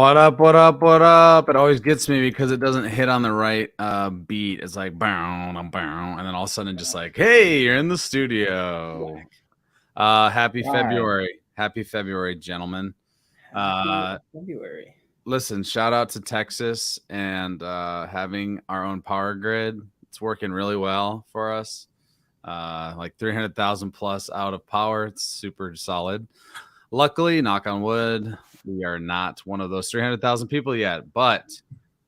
What up, what up, what up? It always gets me because it doesn't hit on the right beat. It's like, bow, bow, and then all of a sudden just like, hey, you're in the studio. Happy February. Happy February, gentlemen. Happy February. Listen, shout out to Texas and having our own power grid. It's working really well for us. Like 300,000 plus out of power. It's super solid. Luckily, knock on wood, we are not one of those 300,000 people yet. But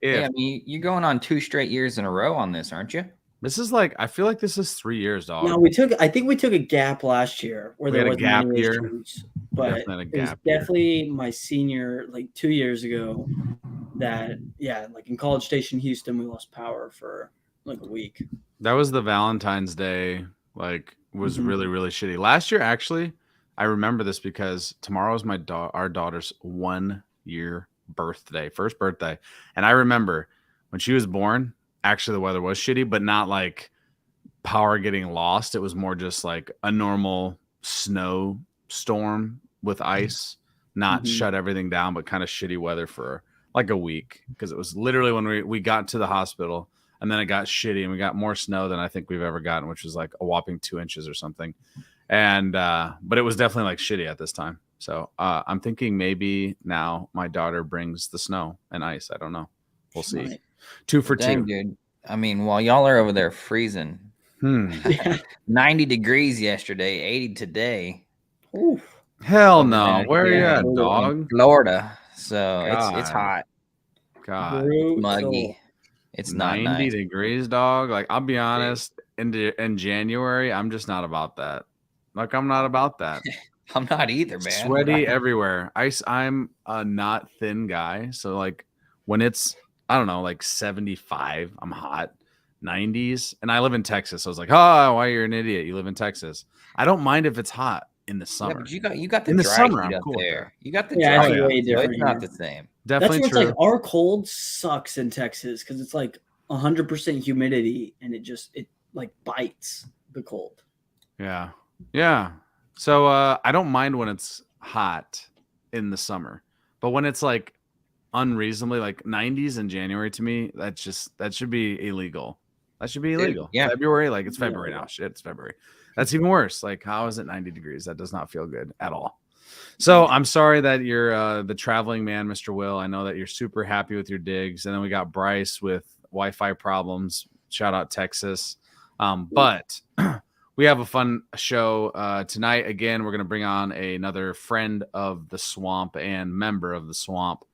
if I mean, you're going on 2 straight years in a row on this, aren't you? this is like, I feel like this is 3 years, dog. No, I think we took a gap last year where there was gap year. Issues, but it was definitely my senior, like 2 years ago. That like in College Station, Houston, we lost power for like a week. That was the Valentine's Day. Like, was really, really shitty. Last year, actually, I remember this because tomorrow is our daughter's 1 year birthday, first birthday. And I remember when she was born, actually the weather was shitty, but not like power getting lost. It was more just like a normal snow storm with ice, not shut everything down, but kind of shitty weather for like a week. Because it was literally when we got to the hospital and then it got shitty and we got more snow than I think we've ever gotten, which was like a whopping 2 inches or something. And but it was definitely like shitty at this time. So I'm thinking maybe now my daughter brings the snow and ice. I don't know. We'll see. Right. 2 for 2. Dude. I mean, while y'all are over there freezing, 90 degrees yesterday, 80 today. Oof. Hell no. Where are you at, dog? Florida. So it's hot. God. It's muggy. It's 90 not nice. degrees, dog. Like, I'll be honest, in January, I'm just not about that. Like, I'm not about that. I'm not either, man. Sweaty everywhere. I'm a not thin guy. So, like, when it's, I don't know, like 75, I'm hot. 90s. And I live in Texas. So I was like, oh, why you're an idiot? You live in Texas. I don't mind if it's hot in the summer. Yeah, but you got the in the dry summer, heat I'm up cool there. You got the dry heat. Way different. It's not the same. Definitely That's true. Like our cold sucks in Texas because it's like 100% humidity and it like bites the cold. Yeah. Yeah. So I don't mind when it's hot in the summer, but when it's like unreasonably like 90s in January, to me, that should be illegal. That should be illegal. Yeah. February, like it's February now. Shit, it's February. That's even worse. Like, how is it 90 degrees? That does not feel good at all. So I'm sorry that you're the traveling man, Mr. Will. I know that you're super happy with your digs. And then we got Bryce with Wi-Fi problems. Shout out Texas. But we have a fun show tonight. Again, we're going to bring on another friend of the swamp and member of the swamp.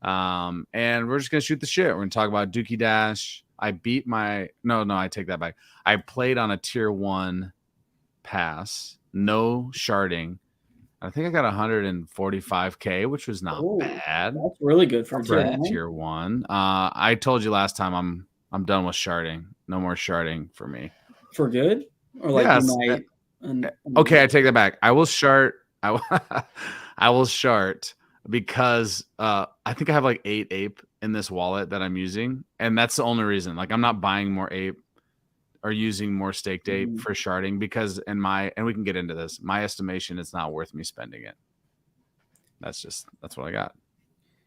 And we're just going to shoot the shit. We're going to talk about Dookey Dash. I beat my no, I take that back. I played on a tier 1 pass, no sharding. I think I got 145K, which was not bad. That's really good for tier 1. I told you last time I'm done with sharding. No more sharding for me. For good? Or like you might okay, I take that back. I will shard. I will shard because I think I have like 8 ape in this wallet that I'm using, and that's the only reason. Like, I'm not buying more ape or using more staked ape for sharding because and we can get into this. My estimation, it's not worth me spending it. That's what I got.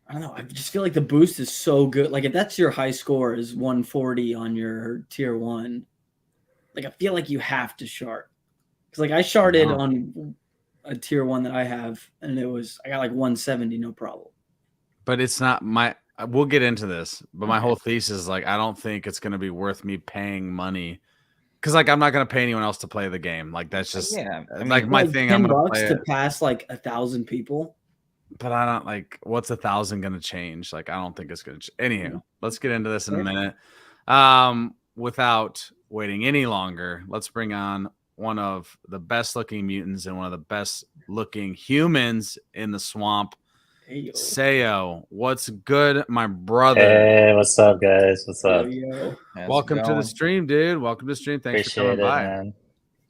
I don't know. I just feel like the boost is so good. Like, if that's your high score is 140 on your tier 1, like I feel like you have to shard. Because like I sharded on a tier 1 that I have, and I got like 170, no problem. But it's not we'll get into this, but my whole thesis is like, I don't think it's going to be worth me paying money. Cause like, I'm not going to pay anyone else to play the game. Like, that's just like my thing. I'm going to play to pass like 1,000 people. But I don't like, what's 1,000 going to change? Like, I don't think it's going to Anywho, let's get into this in a minute. Without waiting any longer, let's bring on one of the best looking mutants and one of the best looking humans in the swamp. Seoh, what's good, my brother? Hey, what's up, guys? What's up? Welcome to the stream, dude. Welcome to the stream. Thanks for coming by. Man.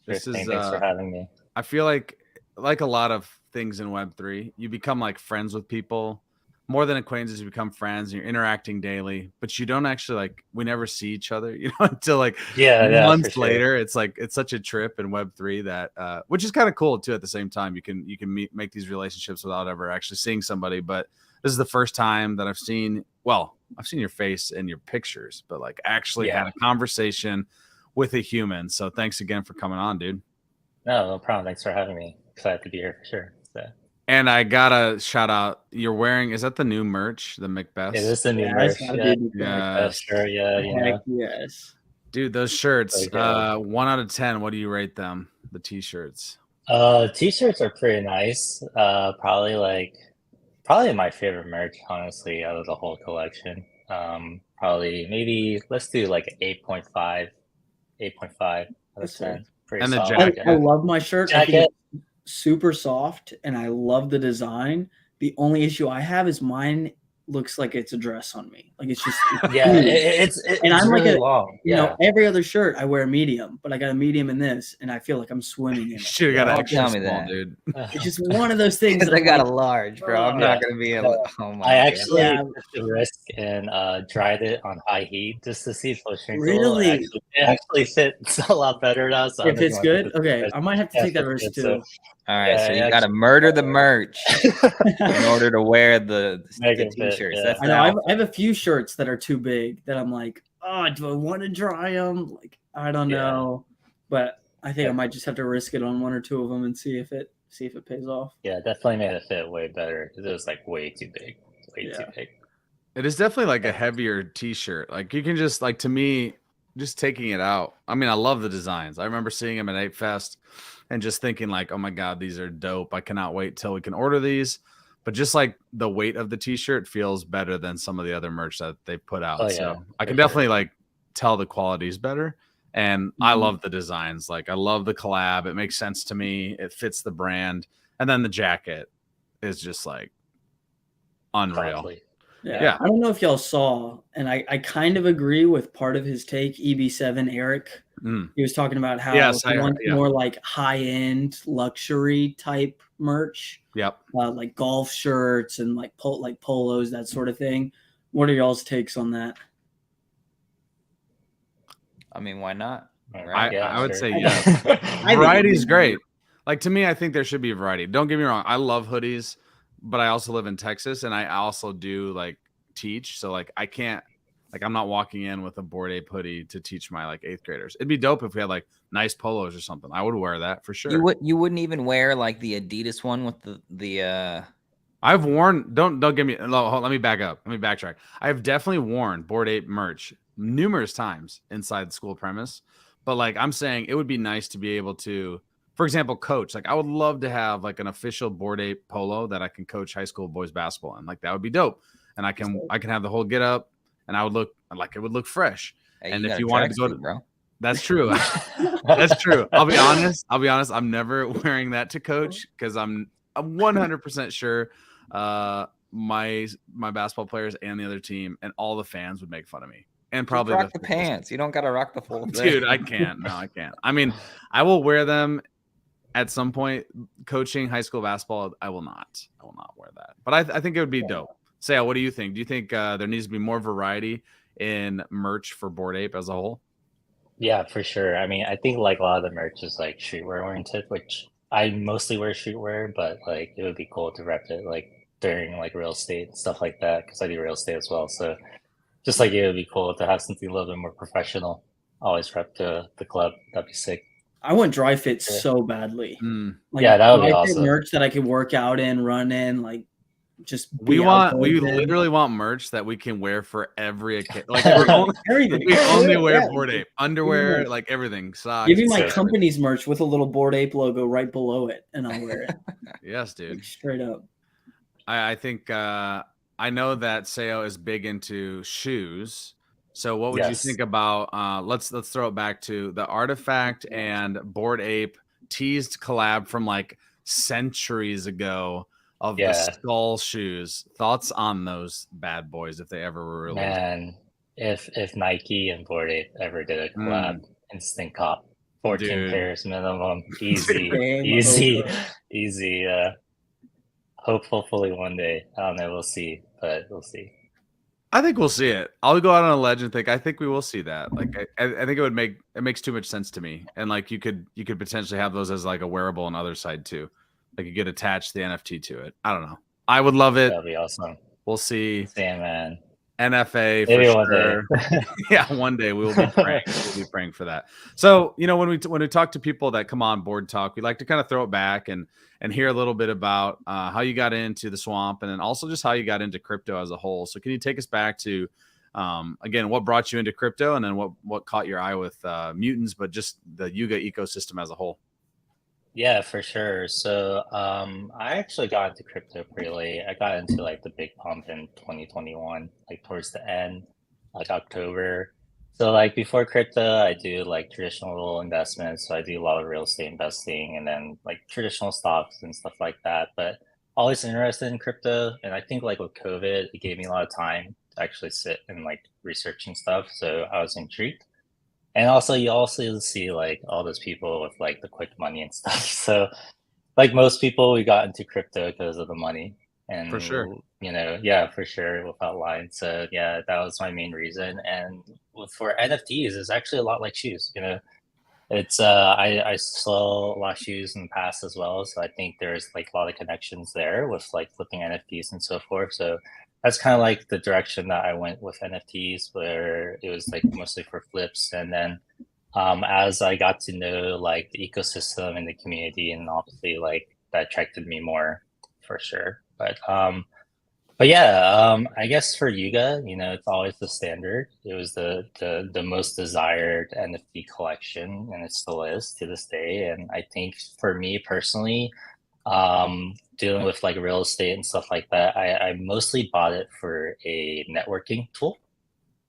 Thanks for having me. I feel like a lot of things in Web3, you become like friends with people. More than acquaintances, you become friends and you're interacting daily, but you don't actually like, we never see each other, until like months later. It's like, it's such a trip in Web3 that, which is kind of cool too. At the same time, you can make these relationships without ever actually seeing somebody, but this is the first time that I've seen your face in your pictures, but like actually had a conversation with a human. So thanks again for coming on, dude. No problem. Thanks for having me. Excited to be here for sure. So. And I gotta shout out, you're wearing, is that the new merch, the Macbeth? It is the new merch. Yeah, sure. Yeah. Yes. Dude, those shirts, 1 out of 10, what do you rate them? The t-shirts. T-shirts are pretty nice. Probably my favorite merch, honestly, out of the whole collection. Probably maybe let's do like an 8.5 out of 10. Pretty and the solid. jacket. I love my shirt. I think it's super soft, and I love the design. The only issue I have is mine looks like it's a dress on me. Like it's just it's and I'm really like long. You know, every other shirt I wear medium, but I got a medium in this, and I feel like I'm swimming in it. Should have got an extra tell me small, that. dude. It's just one of those things. Because I got a large, bro. I'm not gonna be able. Oh my! I actually God. took the risk and dried it on high heat just to see if it'll shrink. Really? It actually fits a lot better now. So If it's good, okay, I might have to take that risk too. All right, so you got to murder the merch in order to wear the t-shirts. Yeah. I know. I have a few shirts that are too big that I'm like, oh, do I want to dry them? Like, I don't know, but I think I might just have to risk it on 1 or 2 of them and see if it pays off. Yeah, definitely made it fit way better because it was like way too big, too big. It is definitely like a heavier t-shirt. Like you can just like, to me, just taking it out. I mean, I love the designs. I remember seeing them at 8 Fest and just thinking like, oh my God, these are dope. I cannot wait till we can order these. But just like the weight of the t-shirt feels better than some of the other merch that they put out. Oh, so I can definitely like tell the quality is better. And I love the designs. Like I love the collab. It makes sense to me. It fits the brand. And then the jacket is just like unreal. Probably. Yeah. I don't know if y'all saw, and I kind of agree with part of his take, EB7 Eric. He was talking about how he wants more like high-end luxury type merch. Yep. Like golf shirts and like polos, that sort of thing. What are y'all's takes on that? I mean, why not? Right? I would say yes. Variety is great. Like to me, I think there should be variety. Don't get me wrong. I love hoodies, but I also live in Texas and I also do like teach. So like I can't, like I'm not walking in with a Bored Ape hoodie to teach my like 8th graders. It'd be dope if we had like nice polos or something. I would wear that for sure. You wouldn't even wear like the Adidas one with the I've worn, don't get me, let me back up. Let me backtrack. I've definitely worn Bored Ape merch numerous times inside the school premise. But like I'm saying, it would be nice to be able to, for example, coach. Like I would love to have like an official Bored Ape polo that I can coach high school boys basketball in. Like that would be dope. And I can have the whole get up and I would look like it would look fresh. Hey, and if you wanted to go to, bro. That's true. That's true. I'll be honest. I'm never wearing that to coach because I'm 100% sure my basketball players and the other team and all the fans would make fun of me. And probably rock the pants. You don't got to rock the full thing. Dude, I can't. No, I can't. I mean, I will wear them at some point. Coaching high school basketball, I will not wear that. But I think it would be dope. Seoh, what do you think? Do you think there needs to be more variety in merch for Bored Ape as a whole? Yeah, for sure. I mean, I think like a lot of the merch is like streetwear oriented, which I mostly wear streetwear, but like it would be cool to rep it like during like real estate and stuff like that because I do real estate as well. So just like it would be cool to have something a little bit more professional. Always rep the club. That'd be sick. I want dry fit so badly. Like, yeah, that would be awesome. Merch that I could work out in, run in, like just. We literally want merch that we can wear for every occasion. Like everything. We only wear Bored Ape underwear, like everything. Socks. Give me my company's merch with a little Bored Ape logo right below it, and I'll wear it. Yes, dude. Like, straight up. I think I know that Seoh is big into shoes. So what would you think about let's throw it back to the Artifact and Bored Ape teased collab from like centuries ago of the skull shoes. Thoughts on those bad boys if they ever were released? Man, if MAYC and Bored Ape ever did a collab, instant cop. 14 pairs minimum. Easy. Hopefully one day. I don't know. We'll see, but we'll see. I think we'll see it. I'll go out on a ledge and think I think we will see that. Like I think it makes too much sense to me. And like you could potentially have those as like a wearable on the other side too. Like you could attach the NFT to it. I don't know. I would love it. That'd be awesome. We'll see. Same, man. NFA Maybe for one sure. day. Yeah, one day we will be praying. We'll be praying for that. So, when we talk to people that come on Board Talk, we like to kind of throw it back and hear a little bit about how you got into the swamp, and then also just how you got into crypto as a whole. So, can you take us back to again, what brought you into crypto, and then what caught your eye with mutants, but just the Yuga ecosystem as a whole? Yeah, for sure. So I actually got into crypto pretty late. I got into like the big pump in 2021, like towards the end, like October. So like before crypto, I do like traditional investments. So I do a lot of real estate investing and then like traditional stocks and stuff like that. But always interested in crypto. And I think like with COVID, it gave me a lot of time to actually sit and like researching stuff. So I was intrigued. And also, you also see like all those people with like the quick money and stuff. So, like most people, we got into crypto because of the money, and For sure. yeah, for sure, without lying. So yeah, that was my main reason. And for NFTs, it's actually a lot like shoes. It's I saw a lot of shoes in the past as well. So I think there's like a lot of connections there with like flipping NFTs and so forth. So that's kind of like the direction that I went with NFTs, where it was like mostly for flips. And then as I got to know like the ecosystem and the community, and obviously like that attracted me more for sure. But yeah, I guess for Yuga, it's always the standard. It was the most desired NFT collection, and it still is to this day. And I think for me personally, dealing with like real estate and stuff like that, I mostly bought it for a networking tool.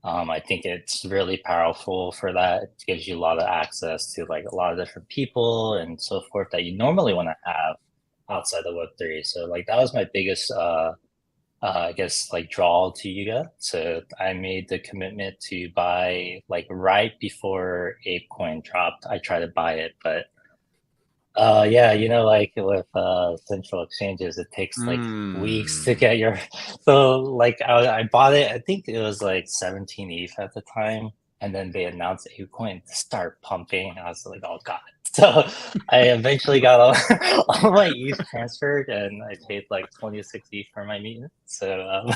I think it's really powerful for that. It gives you a lot of access to like a lot of different people and so forth that you normally want to have outside of Web3. So like that was my biggest I guess like draw to Yuga. So I made the commitment to buy like right before ApeCoin dropped. I tried to buy it, but yeah, like with central exchanges, it takes like weeks to get your. So like I bought it. I think it was like 17 ETH at the time, and then they announced ApeCoin to start pumping. I was like, oh god. So I eventually got all my ETH transferred, and I paid like 26 ETH for my meeting. So,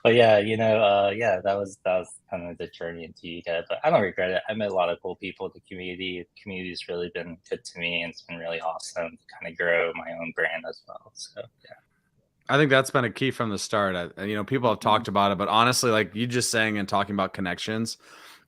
but yeah, yeah, that was kind of the journey into Yuga. But I don't regret it. I met a lot of cool people. The community's really been good to me, and it's been really awesome to kind of grow my own brand as well. So yeah. I think that's been a key from the start. People have talked about it, but honestly, like you just saying and talking about connections,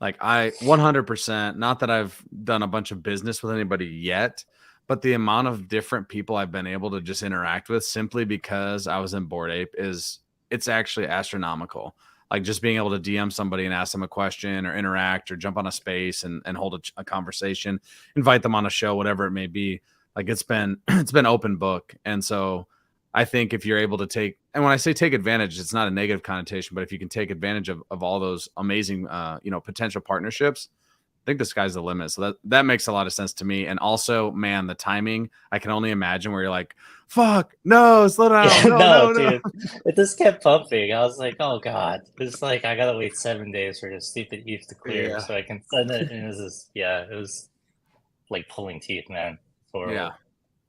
like I 100%, not that I've done a bunch of business with anybody yet, but the amount of different people I've been able to just interact with simply because I was in Bored Ape it's actually astronomical. Like just being able to DM somebody and ask them a question or interact or jump on a space and hold a conversation, invite them on a show, whatever it may be. Like it's been open book. And so I think if you're able to take, and when I say take advantage, it's not a negative connotation, but if you can take advantage of all those amazing, potential partnerships, I think the sky's the limit. So that makes a lot of sense to me. And also, man, the timing, I can only imagine where you're like, fuck, no, slow down. Yeah, no, dude. It just kept pumping. I was like, oh god. It's like I gotta wait 7 days for this stupid ETH to clear so I can send it. And it was like pulling teeth, man. Yeah.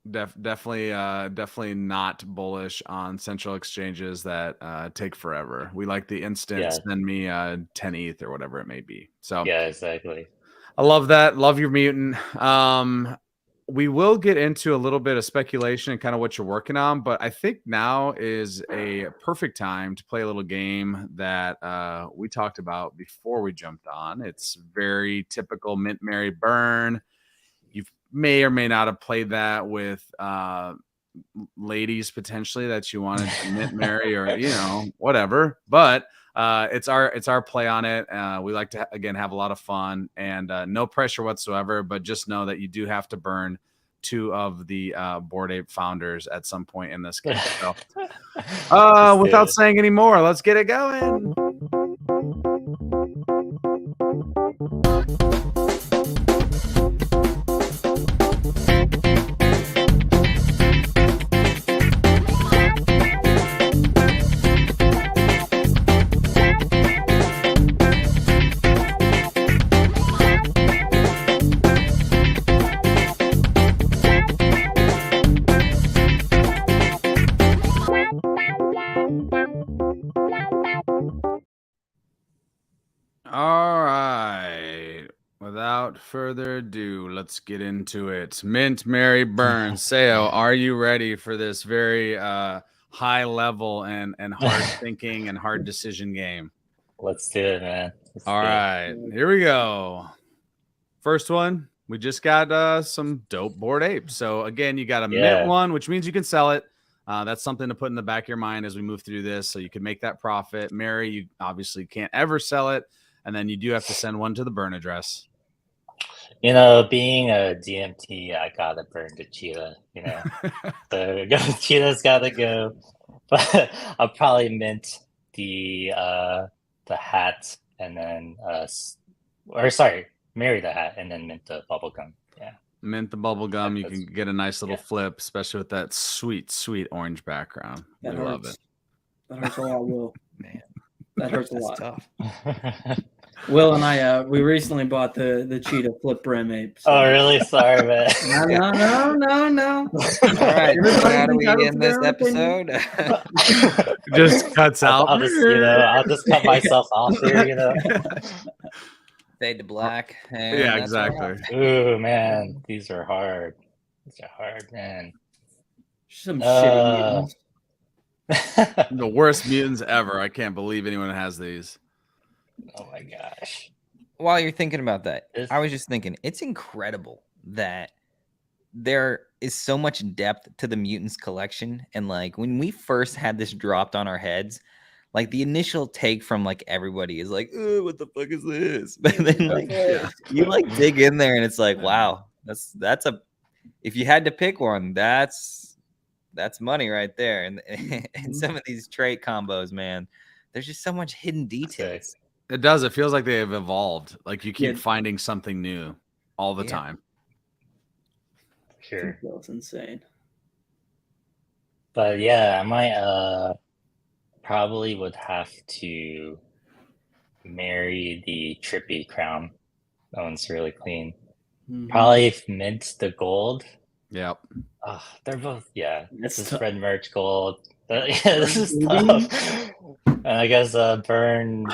Definitely not bullish on central exchanges that take forever. We like the instant send me 10 ETH or whatever it may be. So yeah, exactly. I love that. Love your mutant. We will get into a little bit of speculation and kind of what you're working on, but I think now is a perfect time to play a little game that we talked about before we jumped on. It's very typical mint, marry, burn. May or may not have played that with ladies potentially that you wanted to mint, marry, or whatever. But it's our play on it. We like to again have a lot of fun and no pressure whatsoever. But just know that you do have to burn 2 of the Bored Ape founders at some point in this game. So without saying any more, let's get it going. further ado, let's get into it. Mint, Mary, Burn, Seoh, are you ready for this very high level and hard thinking and hard decision game? Let's do it, man. All right, here we go. First one, we just got some dope Bored Apes. So again, you got a mint one, which means you can sell it. That's something to put in the back of your mind as we move through this, so you can make that profit. Mary, you obviously can't ever sell it, and then you do have to send one to the burn address. You know, being a DMT, I gotta burn the cheetah. You know, so cheetah's gotta go. But I'll probably mint the hat, and then marry the hat, and then mint the bubble gum. Yeah, mint the bubble gum. You can get a nice little flip, especially with that sweet, sweet orange background. We love it. That hurts a lot, Will. Man, that hurts a lot. Tough. Will and I, we recently bought the cheetah flip brim ape. So. Oh, really? Sorry, man. No. All right, how do we end this episode? Just cuts out. I'll just cut myself off here. You know. Fade to black. Yeah, exactly. Ooh, man, these are hard. These are hard, man. Some shitty mutants. The worst mutants ever. I can't believe anyone has these. Oh my gosh. While you're thinking about that, I was just thinking it's incredible that there is so much depth to the mutants collection. And like when we first had this dropped on our heads, like the initial take from like everybody is like, oh, what the fuck is this? But then like you like dig in there and it's like, wow, that's a, if you had to pick one, that's money right there. And some of these trait combos, man, there's just so much hidden details. It does. It feels like they have evolved. Like you keep finding something new all the time. Sure. That's insane. But yeah, I might probably would have to marry the trippy crown. That one's really clean. Mm-hmm. Probably mint the gold. Yep. They're both, this is red merch gold. This is tough. And I guess burn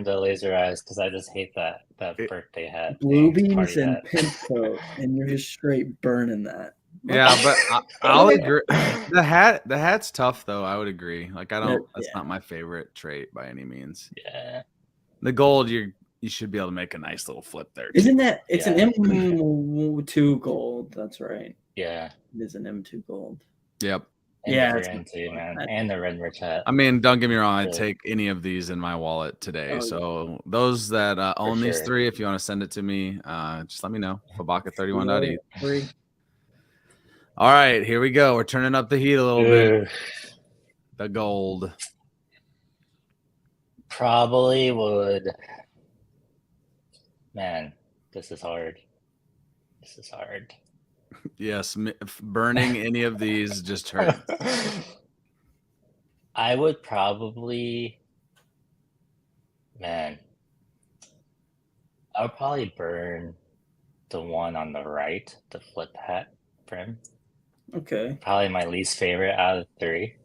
the laser eyes because I just hate that birthday hat. Blue beans and pink coat, and you're just straight burning that. Yeah, but I'll agree. The hat's tough though. I would agree. Like that's not my favorite trait by any means. Yeah. The gold, you should be able to make a nice little flip there. Isn't that? It's an M2 gold. That's right. Yeah. It is an M2 gold. Yep. And too, man. And the red merch hat. I mean, don't get me wrong. I'd take any of these in my wallet today. So those that own these three, if you want to send it to me, just let me know. Fabaka31.e. All right, here we go. We're turning up the heat a little bit. The gold. Probably would. Man, this is hard. Yes, burning any of these just hurts. I would probably, I would probably burn the one on the right, the flip hat brim. Okay. Probably my least favorite out of the three.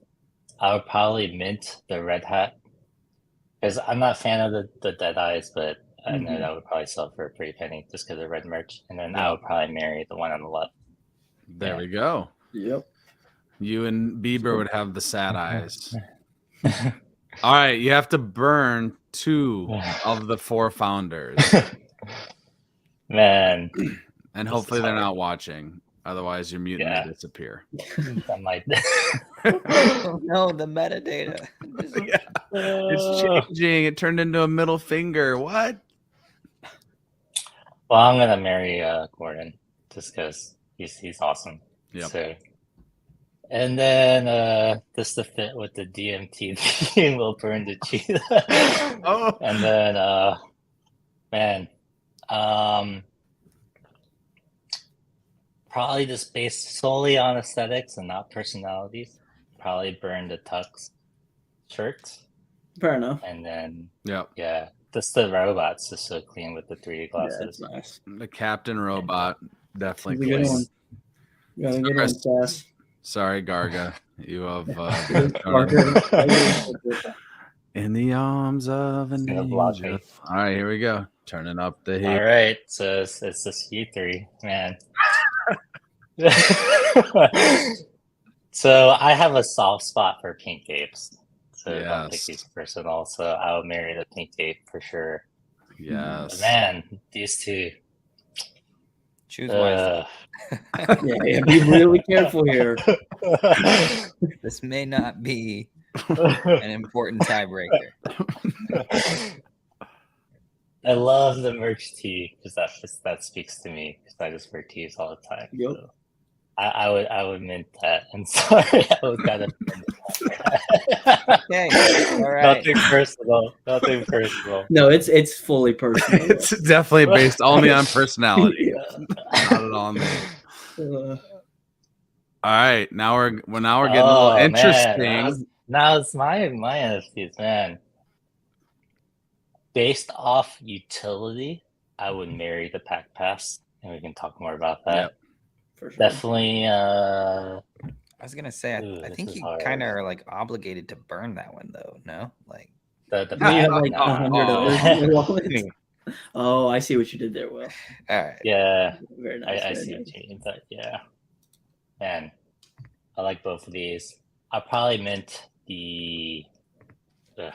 I would probably mint the red hat because I'm not a fan of the dead eyes, but I know that would probably sell for a pretty penny just because of red merch. And then I would probably marry the one on the left. There we go. Yep. You and Bieber would have the sad eyes. All right, you have to burn 2 of the 4 founders. Man. And hopefully they're not watching. Otherwise, your mutant may disappear. That might. No, the metadata. It's changing. It turned into a middle finger. What? Well, I'm gonna marry Gordon just because he's awesome. Yep. So, and then just to fit with the DMT theme, we'll burn the cheetah. And then, probably just based solely on aesthetics and not personalities. Probably burn the Tux shirts. Fair enough. And then, yeah, just the robots just so clean with the 3D glasses. Yeah, that's nice. The Captain Robot definitely. Good one. You gotta get on fast. Sorry, Garga. You have In the arms of an gonna block angel. me. All right, here we go. Turning up the heat. All right, so it's this U3, man. So I have a soft spot for pink apes. So don't take these personal. So I'll marry the pink ape for sure. Yes. But man, these two. Choose wisely. Yeah, be really careful here. This may not be an important tiebreaker. I love the merch tee because that speaks to me because I just wear tees all the time. Yep. So I would mint that. I'm sorry, I was kind of. Okay, all right. Nothing personal. Nothing personal. No, it's fully personal. It's definitely based only on personality. Not at all. All right, now we're getting a little interesting. Man. Now it's my NFTs, man. Based off utility, I would marry the pack pass, and we can talk more about that. Yep. For sure. I Definitely. was gonna say, I think you kind of are like obligated to burn that one though. No, like the You have like no, 100 oh. others in your wallet. Oh, I see what you did there, Will. all right. Yeah, Very nice. I very see nice. what you mean, but yeah, man, I like both of these. I probably mint the. Ugh,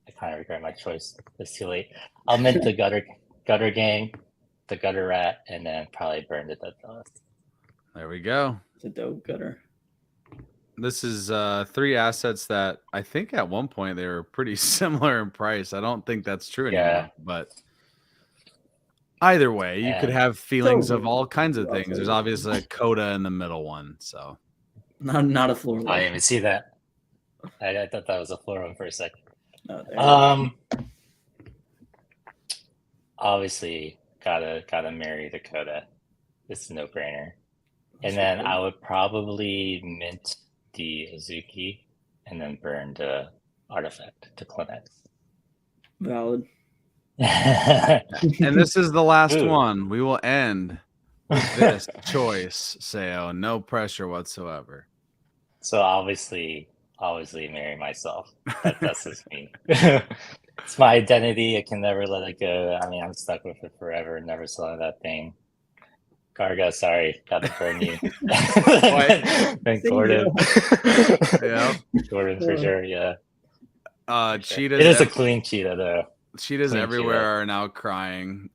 I kind of regret my choice. It's too late. I'll mint the gutter gang, the gutter rat, and then probably burn the dead dust. There we go. It's a dope gutter. This is 3 assets that I think at one point they were pretty similar in price. I don't think that's true anymore. Yeah. But either way, you could have feelings of all kinds of Roughly. things. There's obviously a coda in the middle one. So Not a floor. I didn't even see that. I thought that was a floor one for a second. Oh, there Obviously gotta marry the coda. It's a no-brainer. And then I would probably mint the Azuki and then burn the artifact to Clinex. Valid. and this is the last Ooh. one. We will end with this choice, Seoh. No pressure whatsoever. So obviously marry myself. That's just me. It's my identity. I can never let it go. I mean, I'm stuck with it forever. Never selling that thing. Garga, sorry, gotta burn you. Thank Gordon. Yeah, Gordon for sure. Yeah. Cheetahs. It is a clean cheetah though. Cheetahs clean everywhere cheetah. are now crying.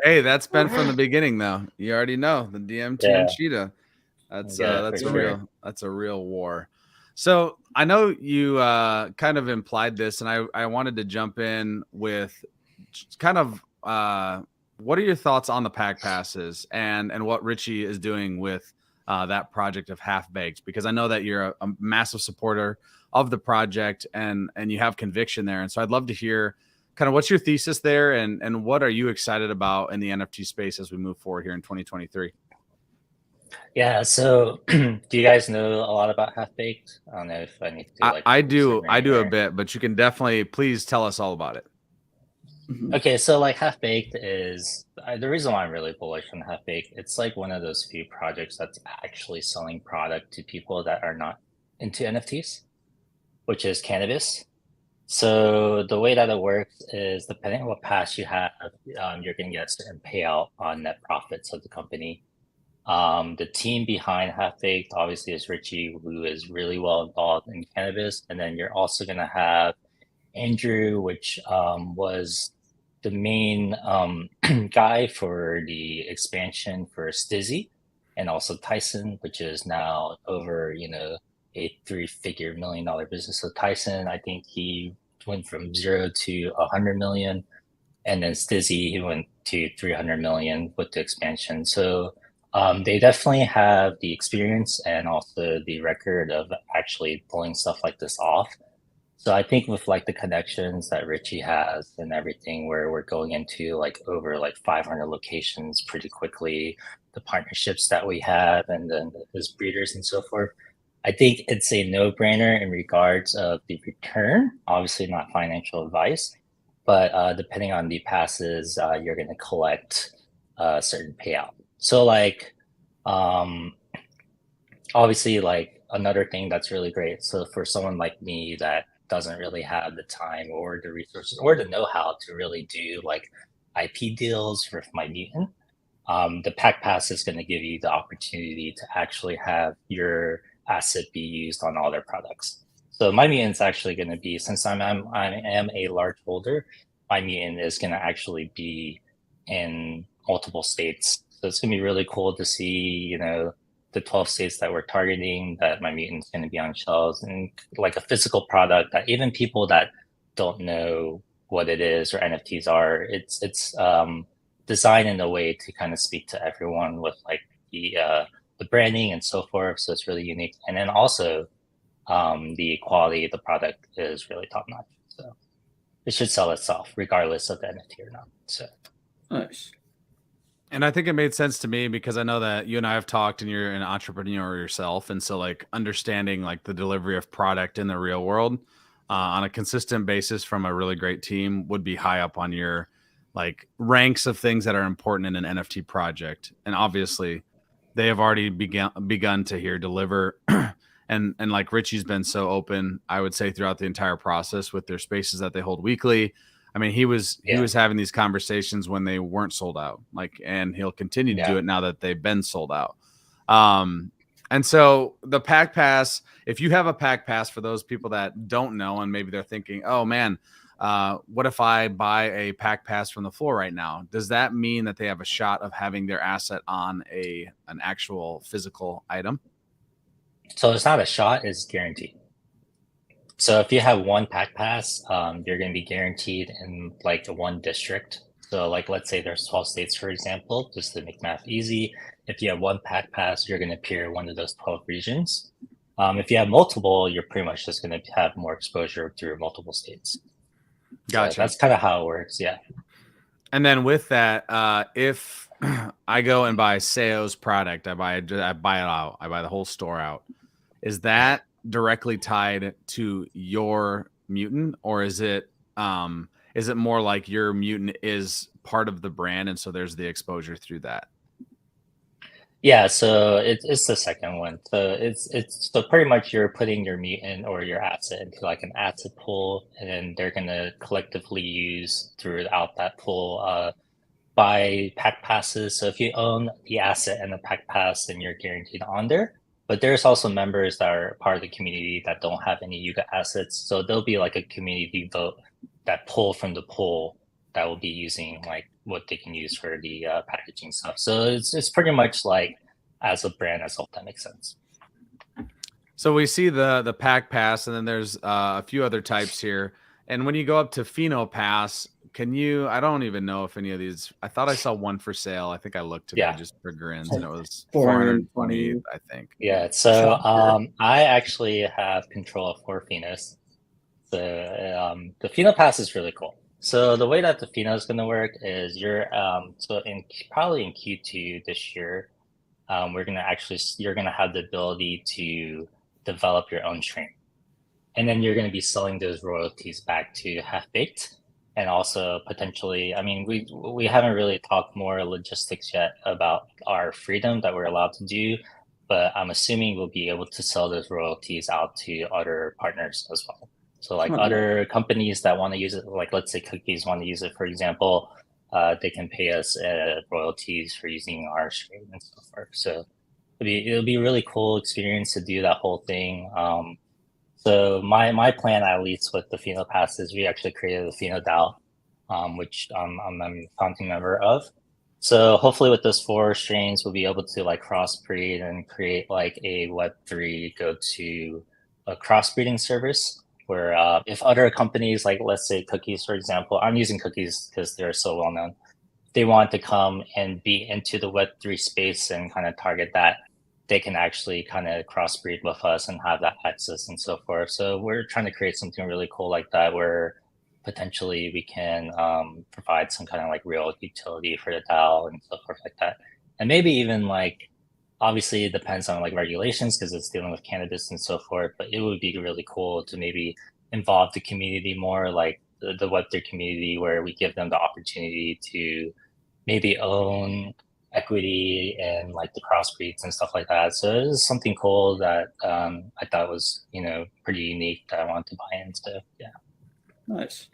Hey, that's been from the beginning though. You already know the DMT and Cheetah. That's that's a real war. So I know you kind of implied this, and I wanted to jump in with kind of what are your thoughts on the pack passes and what Richie is doing with that project of Half Baked? Because I know that you're a massive supporter of the project and you have conviction there. And so I'd love to hear kind of what's your thesis there and what are you excited about in the NFT space as we move forward here in 2023? Yeah, so do you guys know a lot about Half Baked? I don't know if I need to I do a bit, but you can definitely please tell us all about it. Okay, so like Half Baked is the reason why I'm really bullish on Half Baked. It's like one of those few projects that's actually selling product to people that are not into NFTs, which is cannabis. So the way that it works is depending on what pass you have, you're going to get a certain payout on net profits of the company. The team behind Half Baked obviously is Richie, who is really well involved in cannabis, and then you're also going to have Andrew, which was the main guy for the expansion for Stizzy, and also Tyson, which is now over a 3-figure $1 million business. So Tyson, I think he went from 0 to 100 million, and then Stizzy, he went to 300 million with the expansion. So they definitely have the experience and also the record of actually pulling stuff like this off. So I think with like the connections that Richie has and everything, where we're going into like over like 500 locations pretty quickly, the partnerships that we have, and then his breeders and so forth, I think it's a no-brainer in regards of the return. Obviously not financial advice, but depending on the passes, you're going to collect a certain payout. So like, obviously like another thing that's really great. So for someone like me that doesn't really have the time or the resources or the know-how to really do like IP deals with My Mutant. The Pack Pass is going to give you the opportunity to actually have your asset be used on all their products. So My Mutant is actually going to be, since I am a large holder, My Mutant is going to actually be in multiple states. So it's going to be really cool to see, you know, the 12 states that we're targeting, that My Mutant is going to be on shelves, and like a physical product that even people that don't know what it is or NFTs are, it's designed in a way to kind of speak to everyone with like the branding and so forth. So it's really unique. And then also the quality of the product is really top notch. So it should sell itself regardless of the NFT or not. So Nice. And I think it made sense to me because I know that you and I have talked and you're an entrepreneur yourself. And so like understanding like the delivery of product in the real world on a consistent basis from a really great team would be high up on your like ranks of things that are important in an NFT project. And obviously they have already begun to here deliver. and like Richie's been so open, I would say, throughout the entire process with their spaces that they hold weekly. I mean, he was having these conversations when they weren't sold out, like, and he'll continue to do it now that they've been sold out. And so the Pack Pass, if you have a Pack Pass, for those people that don't know, and maybe they're thinking, oh man, what if I buy a Pack Pass from the floor right now? Does that mean that they have a shot of having their asset on an actual physical item? So it's not a shot, it's guaranteed. So if you have one Pack Pass, you're going to be guaranteed in like one district. So like, let's say there's 12 states, for example, just to make math easy. If you have one Pack Pass, you're going to appear in one of those 12 regions. If you have multiple, you're pretty much just going to have more exposure through multiple states. Gotcha. So that's kind of how it works. Yeah. And then with that, if I go and buy Seoh's product, I buy it out, I buy the whole store out. Is that directly tied to your mutant, or is it more like your mutant is part of the brand and so there's the exposure through that? Yeah, so it's the second one. So it's so pretty much you're putting your mutant or your asset into like an asset pool, and then they're gonna collectively use throughout that pool buy Pack Passes. So if you own the asset and the Pack Pass, then you're guaranteed on there. But there's also members that are part of the community that don't have any Yuga assets. So there'll be like a community vote that pull from the pool that will be using like what they can use for the packaging stuff. So it's pretty much like as a brand as well, if that makes sense. So we see the Pack Pass, and then there's a few other types here. And when you go up to Pheno Pass, can you, I don't even know if any of these, I thought I saw one for sale. I think I looked today just for grins, and it was 420, I think. Yeah, so I actually have control of 4 Phenos. So the Pheno Pass is really cool. So the way that the Pheno is going to work is you're probably in Q2 this year, you're going to have the ability to develop your own strain, and then you're going to be selling those royalties back to Half Baked. And also potentially, I mean, we haven't really talked more logistics yet about our freedom that we're allowed to do, but I'm assuming we'll be able to sell those royalties out to other partners as well. So like other companies that want to use it, like let's say Cookies want to use it, for example, they can pay us royalties for using our strain and so forth. So it'll be a really cool experience to do that whole thing. So my plan, at least with the Pheno Pass, is we actually created a Pheno DAO, which I'm a founding member of. So hopefully with those 4 strains, we'll be able to like crossbreed and create like a Web3 go-to crossbreeding service where if other companies, like let's say Cookies, for example, I'm using Cookies because they're so well known, they want to come and be into the Web3 space and kind of target that, they can actually kind of crossbreed with us and have that access and so forth. So we're trying to create something really cool like that, where potentially we can provide some kind of like real utility for the DAO and so forth like that. And maybe even like, obviously it depends on like regulations because it's dealing with cannabis and so forth, but it would be really cool to maybe involve the community more, like the Web3 community, where we give them the opportunity to maybe own equity and like the crossbreeds and stuff like that. So it was something cool that I thought was, pretty unique that I wanted to buy into. Yeah. Nice.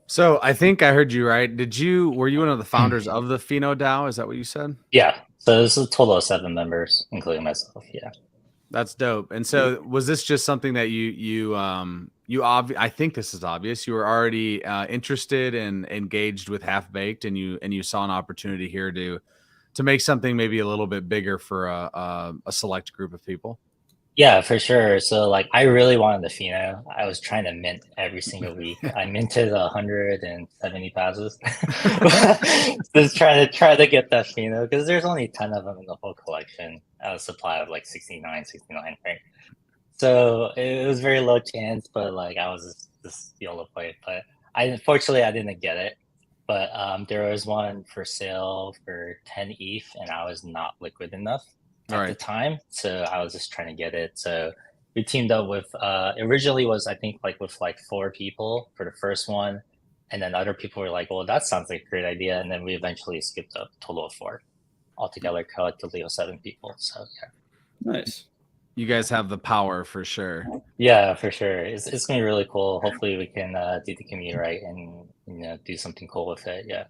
So I think I heard you right. Were you one of the founders of the Pheno DAO? Is that what you said? Yeah. So this is a total of 7 members, including myself. Yeah. That's dope. And so was this just something that I think this is obvious. You were already interested and engaged with Half Baked, and you saw an opportunity here to make something maybe a little bit bigger for a select group of people. Yeah, for sure. So like I really wanted the Pheno. I was trying to mint every single week. I minted 170 passes. Just trying to get that Pheno because there's only 10 of them in the whole collection at a supply of like 69, right? So it was very low chance, but like I was just YOLO play. But unfortunately I didn't get it. But there was one for sale for 10 ETH and I was not liquid enough at the time, so I was just trying to get it. So we teamed up with originally was I think like with like 4 people for the first one, and then other people were like, well, that sounds like a great idea, and then we eventually skipped a total of 4 altogether, collectively of 7 people. So yeah, Nice. You guys have the power for sure. Yeah, for sure. It's gonna be really cool. Hopefully we can do the community right and do something cool with it. Yeah.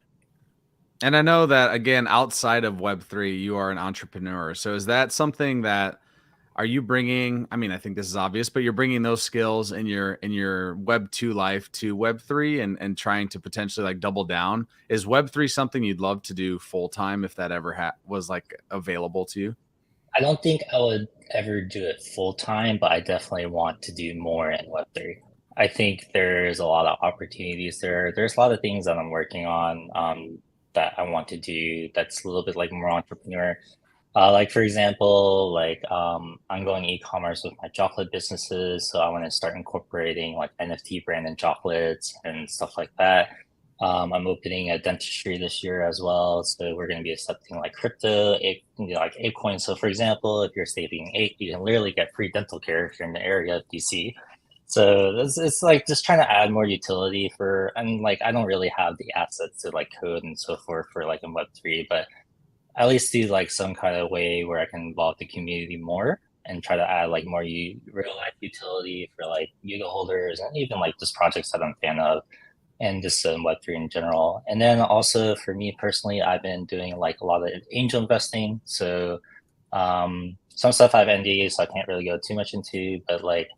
And I know that, again, outside of Web3, you are an entrepreneur. So is that something that are you bringing? I mean, I think this is obvious, but you're bringing those skills in your Web2 life to Web3 and trying to potentially like double down. Is Web3 something you'd love to do full time if that ever was like available to you? I don't think I would ever do it full time, but I definitely want to do more in Web3. I think there's a lot of opportunities there. There's a lot of things that I'm working on that I want to do that's a little bit like more entrepreneur. Like for example, like I'm going e-commerce with my chocolate businesses, so I want to start incorporating like NFT branded chocolates and stuff like that. I'm opening a dentistry this year as well, so we're going to be accepting like crypto, like ApeCoin. So for example, if you're saving Ape, you can literally get free dental care if you're in the area of DC. So it's like just trying to add more utility and like I don't really have the assets to like code and so forth for like in Web3, but at least do like some kind of way where I can involve the community more and try to add like more real life utility for like Yuga holders and even like just projects that I'm a fan of and just Web3 in general. And then also for me personally, I've been doing like a lot of angel investing. So some stuff I have NDAs, so I can't really go too much into, but like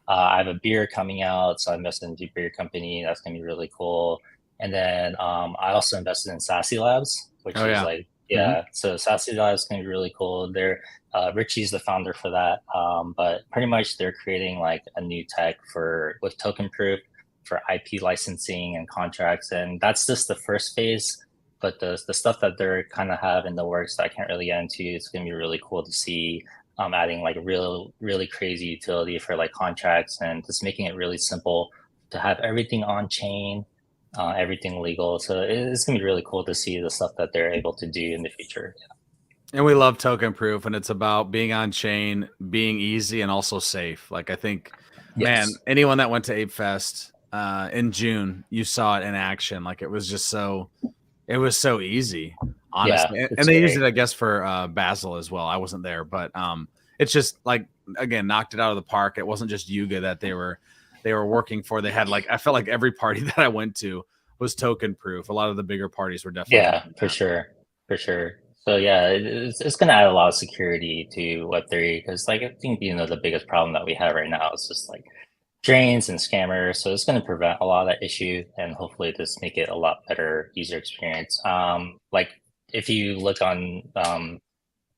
I have a beer coming out, so I invested in a beer company. That's gonna be really cool. And then I also invested in Sassy Labs, which is like So Sassy Labs is gonna be really cool. Richie's the founder for that, but pretty much they're creating like a new tech with token proof for IP licensing and contracts, and that's just the first phase. But the stuff that they're kind of have in the works that I can't really get into, it's gonna be really cool to see. Adding like really crazy utility for like contracts and just making it really simple to have everything on chain, everything legal. So it's gonna be really cool to see the stuff that they're able to do in the future. Yeah. And we love token proof, and it's about being on chain, being easy, and also safe. Like I think, man, anyone that went to Ape Fest in June, you saw it in action. Like it was so easy. Honestly, Yeah, and they used it, I guess, for Basel as well. I wasn't there, but it's just like again knocked it out of the park. It wasn't just Yuga that they were working for. They had like I felt like every party that I went to was token proof. A lot of the bigger parties were definitely for sure. So yeah, it's going to add a lot of security to Web3 because like I think the biggest problem that we have right now is just like drains and scammers. So it's going to prevent a lot of that issue and hopefully just make it a lot better user experience. Like if you look on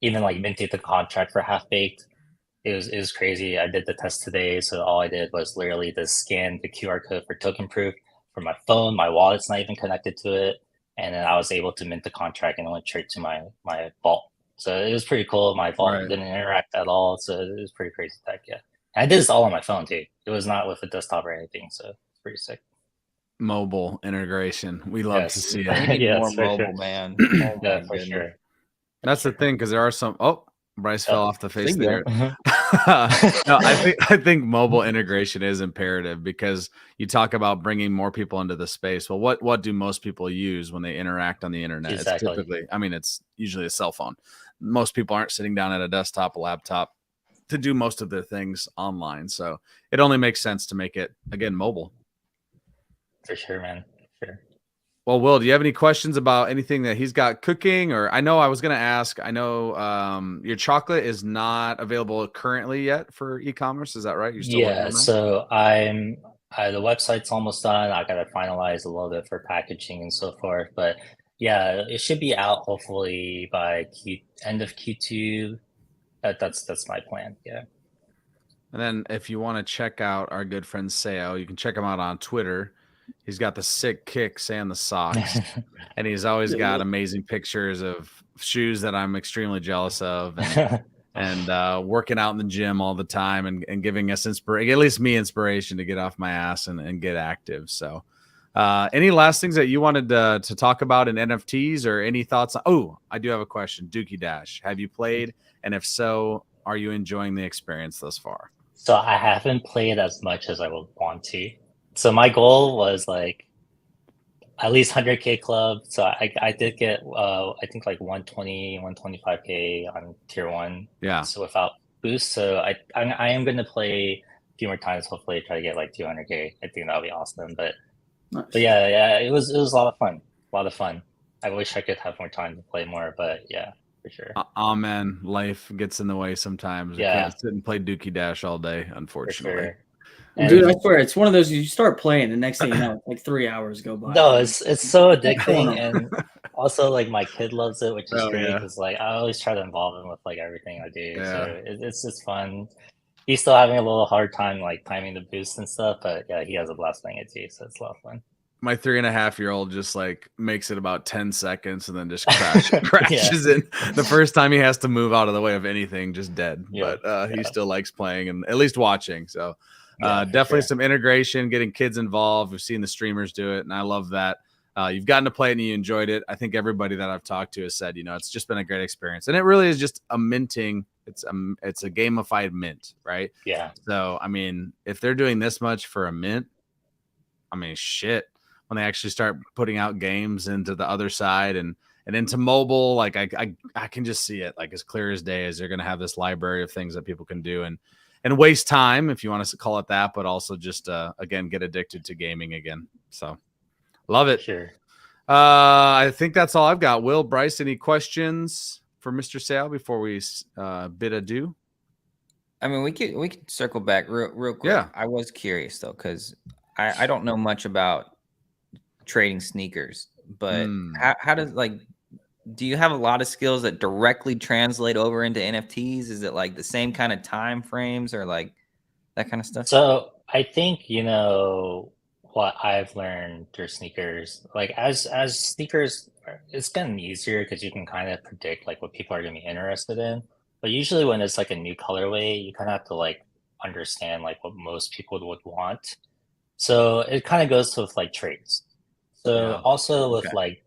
even like minting the contract for Half Baked, it was crazy. I did the test today, so all I did was literally just scan the QR code for token proof for my phone. My wallet's not even connected to it, and then I was able to mint the contract and it went straight to my vault. So it was pretty cool. My vault didn't interact at all, so it was pretty crazy tech. Yeah, and I did this all on my phone too. It was not with a desktop or anything, so it's pretty sick. Mobile integration. We love to see it. We need more mobile, man. Yeah, for sure. That's the thing, because there are some. Oh, Bryce fell off the face of See the ya. earth. No, I think mobile integration is imperative because you talk about bringing more people into the space. Well, what do most people use when they interact on the internet? Exactly. It's typically, I mean, it's usually a cell phone. Most people aren't sitting down at a desktop, a laptop to do most of their things online. So it only makes sense to make it, again, mobile. For sure, man. Sure. Well, Will, do you have any questions about anything that he's got cooking? Or I know I was going to ask, I know your chocolate is not available currently yet for e-commerce. Is that right? You're still working Yeah, on that? so the website's almost done. I gotta finalize a little bit for packaging and so forth. But yeah, it should be out hopefully by end of Q2. That's my plan. Yeah. And then if you want to check out our good friend Seoh, you can check him out on Twitter. He's got the sick kicks and the socks. And he's always got amazing pictures of shoes that I'm extremely jealous of. And working out in the gym all the time and giving us inspiration, at least me inspiration to get off my ass and get active. So any last things that you wanted to talk about in NFTs or any thoughts? Oh, I do have a question. Dookey Dash, have you played? And if so, are you enjoying the experience thus far? So I haven't played as much as I would want to. So my goal was like at least 100K club. So I did get I think like 120, 125K on tier 1. Yeah. So without boost. So I am going to play a few more times. Hopefully try to get like 200K. I think that'll be awesome. But yeah, it was a lot of fun. A lot of fun. I wish I could have more time to play more, but yeah, for sure. Man, life gets in the way sometimes. Yeah. I can't sit and play Dookey Dash all day, unfortunately. For sure. Well, dude, I swear it's one of those you start playing, the next thing you know, like 3 hours go by. No, it's so addicting, and also like my kid loves it, which is great yeah. because like I always try to involve him with like everything I do. Yeah. So it's just fun. He's still having a little hard time like timing the boost and stuff, but yeah, he has a blast playing it too, so it's a lot of fun. My 3.5-year-old just like makes it about 10 seconds and then just crashes in. The first time he has to move out of the way of anything, just dead. Yeah. But he still likes playing and at least watching. So Yeah, definitely sure. some integration, getting kids involved. We've seen the streamers do it, and I love that. You've gotten to play it and you enjoyed it. I think everybody that I've talked to has said, it's just been a great experience, and it really is just a minting. It's a gamified mint, right? Yeah. So I mean, if they're doing this much for a mint, I mean, shit. When they actually start putting out games into the other side and into mobile, like I can just see it like as clear as day as they're going to have this library of things that people can do and waste time, if you want to call it that, but also just again get addicted to gaming again. So love it. Sure. I think that's all I've got. Will, Bryce, any questions for Mr. Seoh before we bid adieu? I mean, we could circle back real quick. Yeah. I was curious though, because I don't know much about trading sneakers, but how does do you have a lot of skills that directly translate over into NFTs? Is it like the same kind of time frames or like that kind of stuff? So I think what I've learned through sneakers, like as sneakers, it's gotten easier because you can kind of predict like what people are going to be interested in. But usually when it's like a new colorway, you kind of have to like understand like what most people would want. So it kind of goes with like trades. So also with like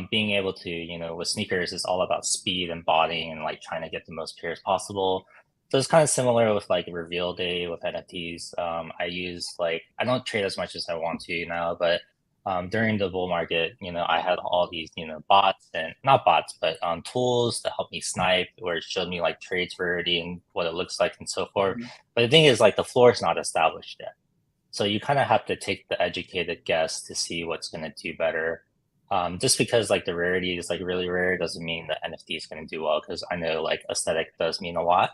being able to, with sneakers, it's all about speed and bodying and like trying to get the most pairs possible. So it's kind of similar with like reveal day with NFTs. I use I don't trade as much as I want to now, but during the bull market, I had all these, bots and not bots, but tools to help me snipe, where it showed me like trades rarity and what it looks like and so forth. But the thing is like the floor is not established yet. So you kind of have to take the educated guess to see what's going to do better. Just because like the rarity is like really rare doesn't mean the NFT is going to do well, because I know like aesthetic does mean a lot.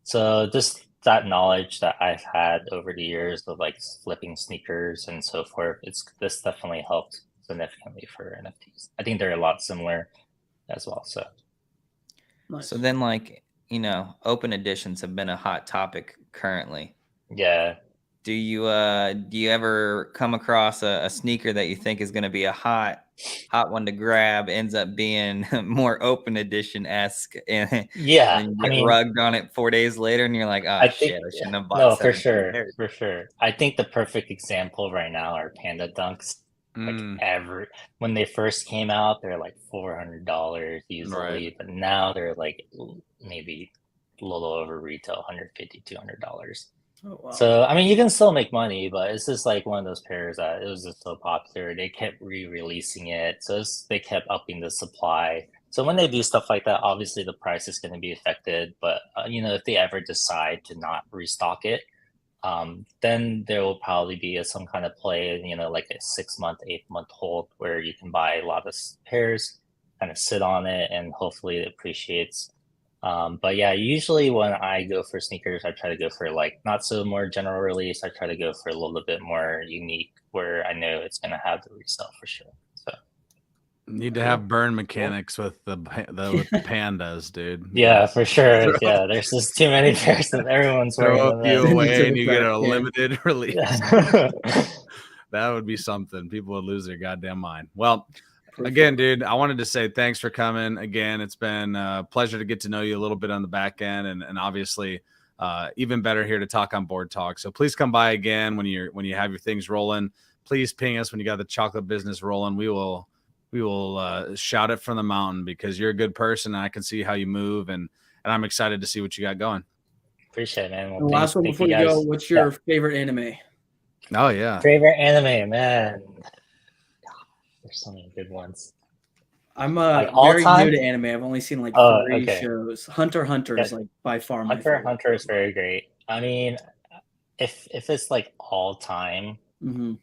So just that knowledge that I've had over the years of like flipping sneakers and so forth, this definitely helped significantly for NFTs. I think they're a lot similar as well. So then open editions have been a hot topic currently. Yeah. Do you ever come across a sneaker that you think is going to be a hot one to grab, ends up being more open edition-esque, and you get rugged on it 4 days later, and you're like, I shouldn't have bought. No, for sure. I think the perfect example right now are Panda Dunks. When they first came out, they're like $400 easily, but now they're like maybe a little over retail, $150, $200. Oh wow. So I mean, you can still make money, but it's just like one of those pairs that it was just so popular. They kept re-releasing it, so they kept upping the supply. So when they do stuff like that, obviously the price is going to be affected. But if they ever decide to not restock it, then there will probably be some kind of play, like a 6-month, 8-month hold where you can buy a lot of pairs, kind of sit on it, and hopefully it appreciates. But yeah, usually when I go for sneakers, I try to go for like not so more general release. I try to go for a little bit more unique where I know it's going to have the resale for sure. So need to have burn mechanics with the pandas, dude. yeah, for sure. Yeah, there's just too many pairs that everyone's wearing. Throw a few Send it away to and the you get trash a can. limited release. Yeah. That would be something. People would lose their goddamn mind. Well, again, dude, I wanted to say thanks for coming. Again, it's been a pleasure to get to know you a little bit on the back end, and obviously even better here to talk on Board Talk. So please come by again when you have your things rolling. Please ping us when you got the chocolate business rolling. We will shout it from the mountain because you're a good person and I can see how you move, and I'm excited to see what you got going. Appreciate it, man. Well, The last one before you go, what's your favorite anime? Oh yeah, favorite anime, man. There's so many good ones. I'm Like very all-time? new to anime. I've only seen like Oh, 3 okay. shows. Hunter x Hunter is Yeah. like by far my Hunter x favorite. Hunter is very great. I mean, if it's like all time, Mhm.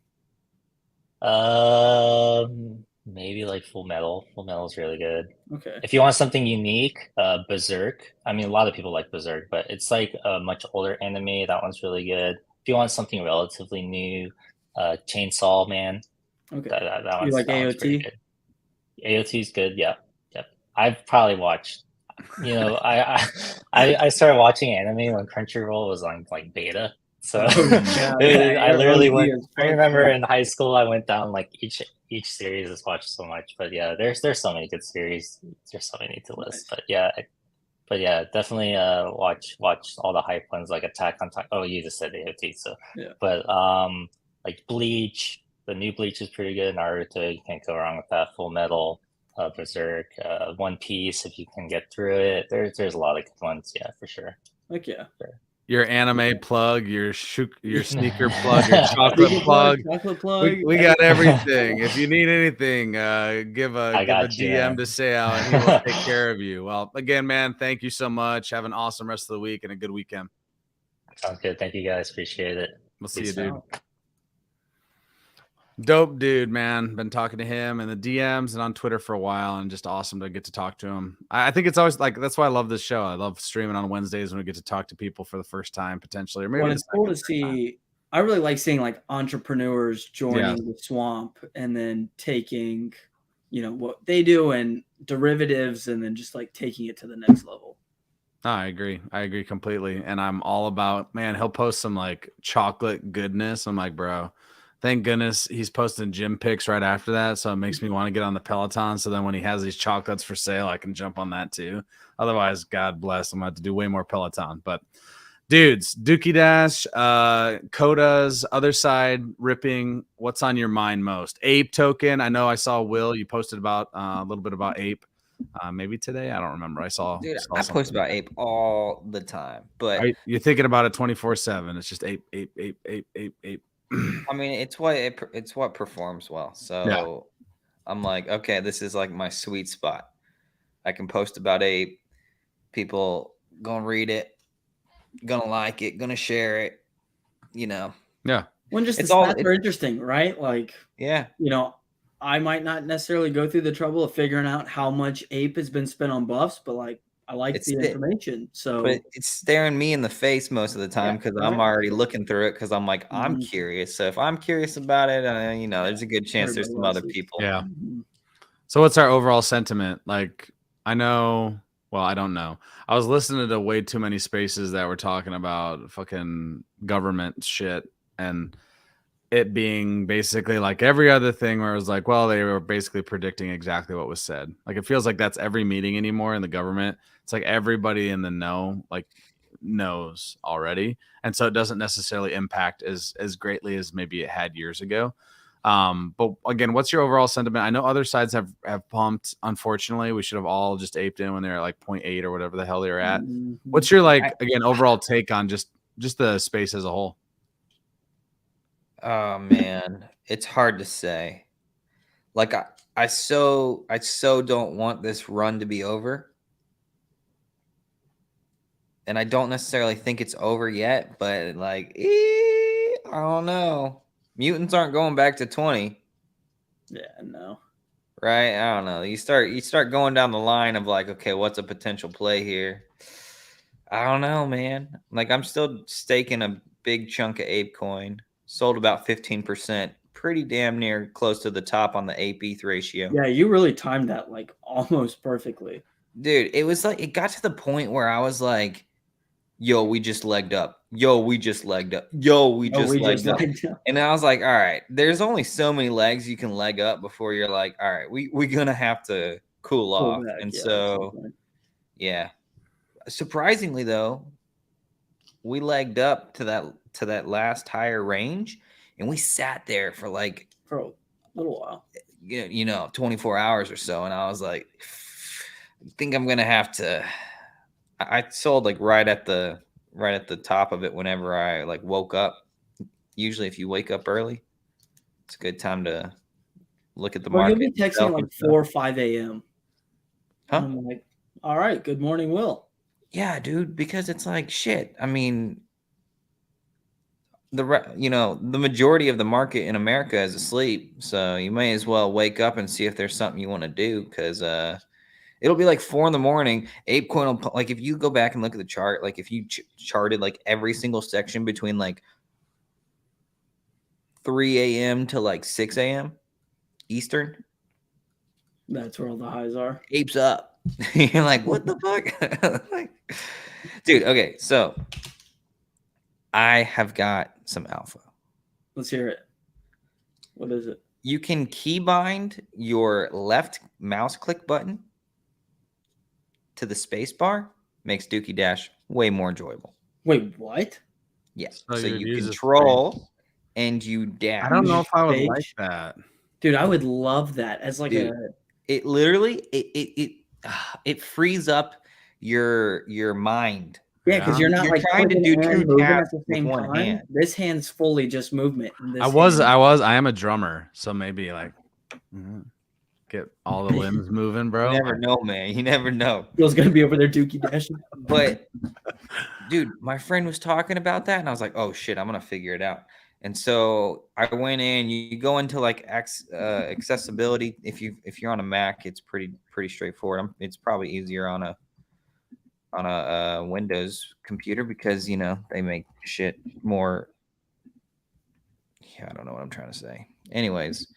maybe like Full Metal. Full Metal is really good. Okay. If you want something unique, Berserk. I mean, a lot of people like Berserk, but it's like a much older anime. That one's really good. If you want something relatively new, Chainsaw Man. Okay. That You one's, like that one's pretty AOT? good. AOT is good. Yep. I've probably watched. I started watching anime when Crunchyroll was on like beta. So Yeah, I literally OG went. as I fuck. remember in high school I went down like each series is watched so much. But yeah, there's so many good series. There's so many to list. But yeah, definitely watch all the hype ones like Attack on Titan. Oh, you just said AOT, so Yeah. But like Bleach, the new Bleach is pretty good. Naruto, you can't go wrong with that. Full Metal, Berserk, One Piece, if you can get through it. There's a lot of good ones, yeah, for sure. Heck yeah. Your anime plug, your sneaker plug, your chocolate plug. Chocolate plug. We got everything. If you need anything, give a DM to Seoh and he will take care of you. Well, again, man, thank you so much. Have an awesome rest of the week and a good weekend. Sounds good. Thank you guys. Appreciate it. We'll see you, dude. Dope dude, man. Been talking to him in the DMs and on Twitter for a while, and just awesome to get to talk to him. I think it's always like that's why I love this show. I love streaming on Wednesdays when we get to talk to people for the first time, potentially, or maybe well, it's cool to see. I really like seeing like entrepreneurs joining the swamp and then taking, what they do and derivatives, and then just like taking it to the next level. I agree completely, and I'm all about, man. He'll post some like chocolate goodness. I'm like, bro. Thank goodness he's posting gym pics right after that. So it makes me want to get on the Peloton. So then when he has these chocolates for sale, I can jump on that too. Otherwise, God bless, I'm going to have to do way more Peloton. But dudes, Dookey Dash, Coda's other side ripping. What's on your mind most? Ape token. I know I saw Will, you posted about a little bit about Ape. Maybe today. I don't remember. I post about Ape all the time. But you're thinking about it 24/7. It's just Ape. I mean, it's what performs well. So I'm like, okay, this is like my sweet spot. I can post about Ape. People gonna read it, gonna like it, gonna share it. Yeah. When just the stats are interesting, right? Like, yeah, I might not necessarily go through the trouble of figuring out how much Ape has been spent on buffs, but like I like the information. So, but it's staring me in the face most of the time because I'm already looking through it because I'm like, I'm curious. So if I'm curious about it, there's a good chance there's some other people. Yeah. So what's our overall sentiment? Like, I don't know. I was listening to way too many spaces that were talking about fucking government shit and it being basically like every other thing where it was like, well, they were basically predicting exactly what was said. Like, it feels like that's every meeting anymore in the government. It's like everybody in the know, like, knows already. And so it doesn't necessarily impact as greatly as maybe it had years ago. But again, what's your overall sentiment? I know other sides have pumped. Unfortunately, we should have all just aped in when they're at like 0.8 or whatever the hell they were at. What's your again overall take on just the space as a whole? Oh man, it's hard to say. Like I so don't want this run to be over. And I don't necessarily think it's over yet, but like, I don't know. Mutants aren't going back to 20. Yeah, no. Right? I don't know. You start going down the line of like, okay, what's a potential play here? I don't know, man. Like I'm still staking a big chunk of ape coin. Sold about 15%. Pretty damn near close to the top on the ape ETH ratio. Yeah, you really timed that like almost perfectly. Dude, it was like it got to the point where I was like, yo, we just legged up. Yo, we just legged up. Yo, we just legged up. And I was like, all right, there's only so many legs you can leg up before you're like, all right, we're going to have to cool off. Back, and so, yeah. Surprisingly, though, we legged up to that last higher range, and we sat there for a little while. 24 hours or so. And I was like, I think I'm going to have to... I sold like right at the top of it whenever I like woke up. Usually if you wake up early, it's a good time to look at the market. You'll be texting like 4 or 5 a.m. Huh? I'm like, all right, good morning, Will. Yeah, dude, because it's like shit. I mean, the majority of the market in America is asleep. So you may as well wake up and see if there's something you want to do, because it'll be like 4 a.m. ApeCoin will, like if you go back and look at the chart, like if you charted like every single section between like 3 a.m. to like 6 a.m. Eastern. That's where all the highs are. Apes up. You're like, what the fuck? Like, dude, okay, so I have got some alpha. Let's hear it. What is it? You can keybind your left mouse click button to the space bar. Makes Dookey Dash way more enjoyable. Wait, what? Yes. So you control and you dash. I don't know if I would like that. Dude, I would love that as like it literally it frees up your mind. Yeah, because you're not you're trying to do two taps at the same with one hand. This hand's fully just movement. I am a drummer, so maybe like get all the limbs moving, bro. You never know, man. You never know. Phil's gonna be over there Dookey Dashing. But dude, my friend was talking about that, and I was like, oh shit, I'm gonna figure it out. And so I went in. You go into like accessibility. If you're on a Mac, it's pretty straightforward. It's probably easier on a Windows computer because they make shit more. Yeah, I don't know what I'm trying to say. Anyways,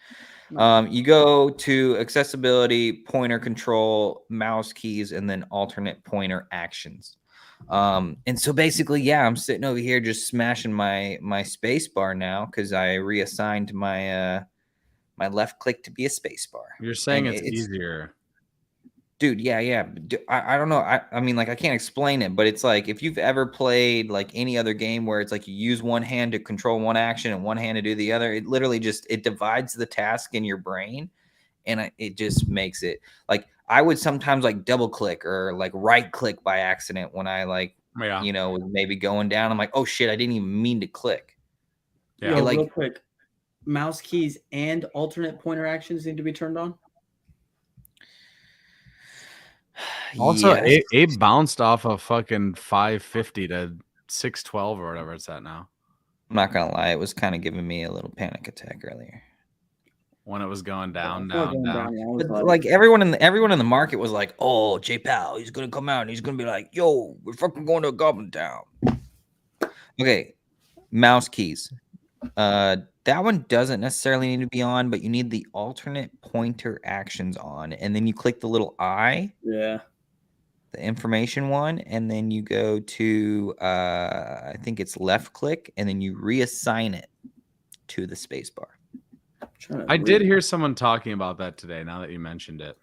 you go to accessibility, pointer control, mouse keys, and then alternate pointer actions. And so basically, yeah, I'm sitting over here just smashing my space bar now because I reassigned my my left click to be a space bar. You're saying it's easier. Dude, yeah. I don't know. I mean, like, I can't explain it, but it's like if you've ever played like any other game where it's like you use one hand to control one action and one hand to do the other, it literally it divides the task in your brain, and it just makes it like I would sometimes like double click or like right click by accident when I like was maybe going down. I'm like, oh shit, I didn't even mean to click. Yeah, like real quick, mouse keys and alternate pointer actions need to be turned on. Also, yes. Abe bounced off of fucking 550 to 612 or whatever it's at now. I'm not gonna lie, it was kind of giving me a little panic attack earlier when it was going down. But like everyone in the market was like, "Oh, J Pal, he's gonna come out and he's gonna be like, yo, we're fucking going to Goblin Town." Okay, mouse keys. That one doesn't necessarily need to be on, but you need the alternate pointer actions on, and then you click the little eye. Yeah. The information one, and then you go to I think it's left click, and then you reassign it to the space bar. I did hear someone talking about that today. Now that you mentioned it,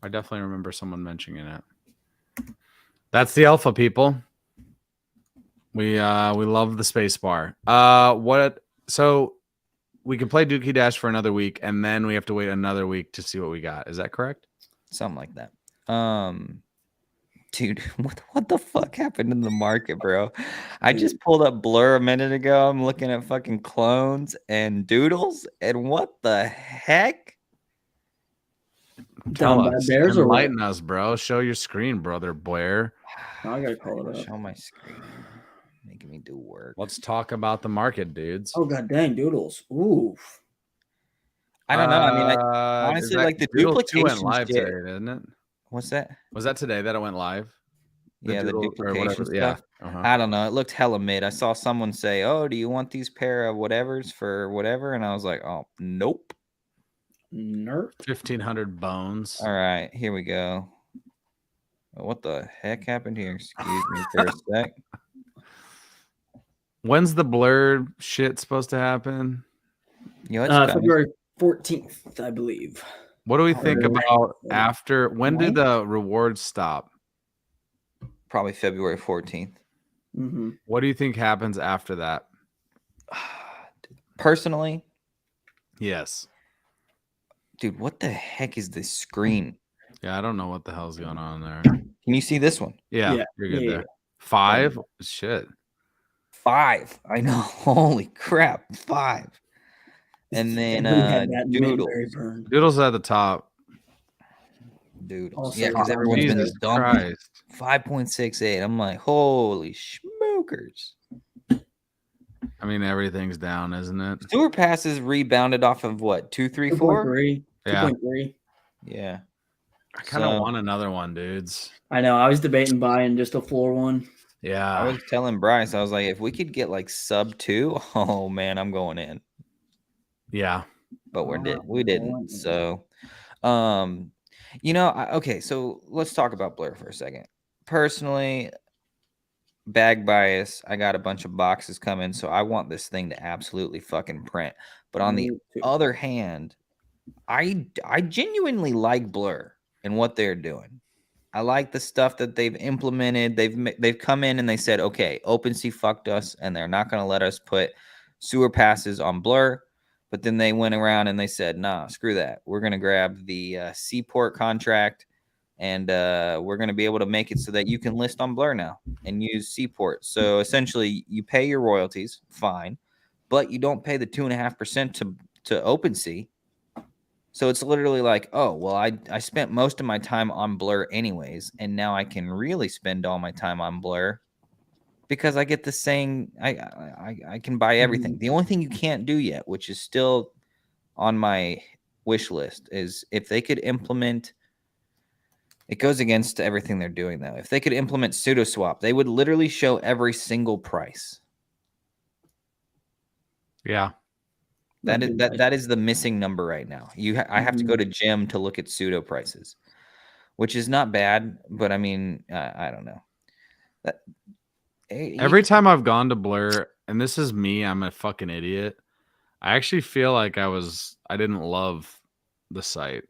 I definitely remember someone mentioning it. That's the alpha, people. We love the space bar. So we can play Dookey Dash for another week, and then we have to wait another week to see what we got. Is that correct? Something like that. Dude, what the fuck happened in the market, bro? I just pulled up Blur a minute ago. I'm looking at fucking clones and doodles, and what the heck? Tell Down bad us. bears or what? Enlighten us, bro. Show your screen, brother Blair. I gotta call it up. Show my screen. Making me do work. Let's talk about the market, dudes. Oh god dang, doodles. Ooh. I don't know. I mean, honestly, like the Doodles 2 duplication went live shit. today, isn't it? What's that? Was that today that it went live? Yeah, the duplication stuff. Yeah. I don't know. It looked hella mid. I saw someone say, "Oh, do you want these pair of whatevers for whatever?" And I was like, "Oh, nope." Nerf. 1,500 bones. All right, here we go. What the heck happened here? Excuse me for a sec. When's the Blur shit supposed to happen? Yo, it's coming. February 14th, I believe. What do we think about after? When do the rewards stop? Probably February 14th. Mm-hmm. What do you think happens after that? Personally, yes. Dude, what the heck is this screen? Yeah, I don't know what the hell's going on there. Can you see this one? Yeah, you're good there. 5? Shit. 5. I know. Holy crap. 5. And then Doodles. Doodles at the top. Doodles. Also, Yeah, because everyone's been Jesus dumping. Christ. 5.68. I'm like, holy smokers. I mean, everything's down, isn't it? Sewer passes rebounded off of what? 2, 3, 4? 2.3. Yeah. 2.3. Yeah. I kind of want another one, dudes. I know. I was debating buying just a floor one. Yeah. I was telling Bryce, I was like, if we could get like sub 2, oh man, I'm going in. Yeah. But we didn't. So, okay, so let's talk about Blur for a second. Personally, bag bias, I got a bunch of boxes coming, so I want this thing to absolutely fucking print. But on the other hand, I genuinely like Blur and what they're doing. I like the stuff that they've implemented. They've come in and they said, okay, OpenSea fucked us, and they're not going to let us put sewer passes on Blur. But then they went around and they said, nah, screw that. We're going to grab the Seaport contract, and we're going to be able to make it so that you can list on Blur now and use Seaport. So essentially, you pay your royalties, fine, but you don't pay the 2.5% to OpenSea. So it's literally like, oh, well, I spent most of my time on Blur anyways, and now I can really spend all my time on Blur because I get the same. I can buy everything. The only thing you can't do yet, which is still on my wish list, is if they could implement. It goes against everything they're doing though. If they could implement pseudo swap, they would literally show every single price. Yeah. That is the missing number right now. I have to go to Gem to look at pseudo prices, which is not bad, but I mean, I don't know. Every time I've gone to Blur, and this is me, I'm a fucking idiot. I actually feel like I didn't love the site.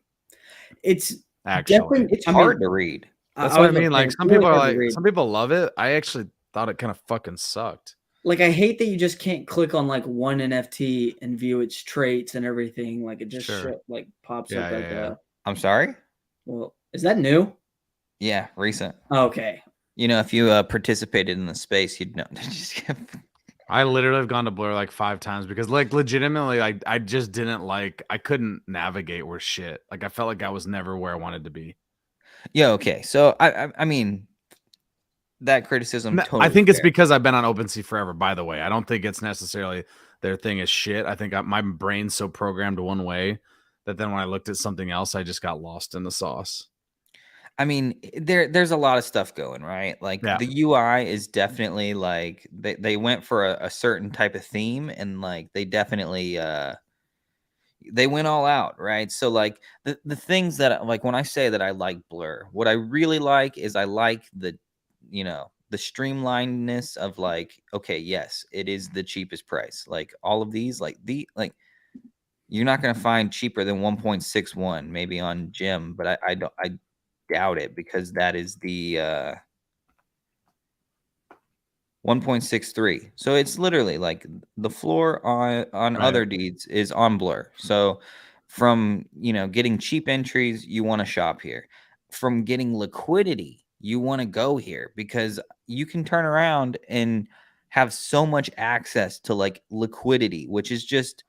It's actually it's hard to read. That's what I mean. Like some people are like, some people love it. I actually thought it kind of fucking sucked. Like, I hate that you just can't click on like one NFT and view its traits and everything. Like, it just like pops up like that. I'm sorry. Well, is that new? Yeah, recent. Okay. You know, if you participated in the space, you'd know. I literally have gone to Blur like 5 times because, like, legitimately, I just didn't like. I couldn't navigate where shit. Like, I felt like I was never where I wanted to be. Yeah. Okay. So I mean. That criticism. Totally I think it's because I've been on OpenSea forever. By the way, I don't think it's necessarily their thing is shit. I think my brain's so programmed one way that then when I looked at something else, I just got lost in the sauce. I mean, there's a lot of stuff going right. Like the UI is definitely like they went for a certain type of theme, and like they definitely they went all out, right? So like the things that like when I say that I like Blur, what I really like is I like the the streamlinedness of like, okay, yes, it is the cheapest price. Like all of these, like you're not going to find cheaper than 1.61 maybe on Gem, but I doubt it because that is the 1.63. So it's literally like the floor on Right. other deeds is on Blur. So from, getting cheap entries, you want to shop here. From getting liquidity, you want to go here because you can turn around and have so much access to like liquidity, which is just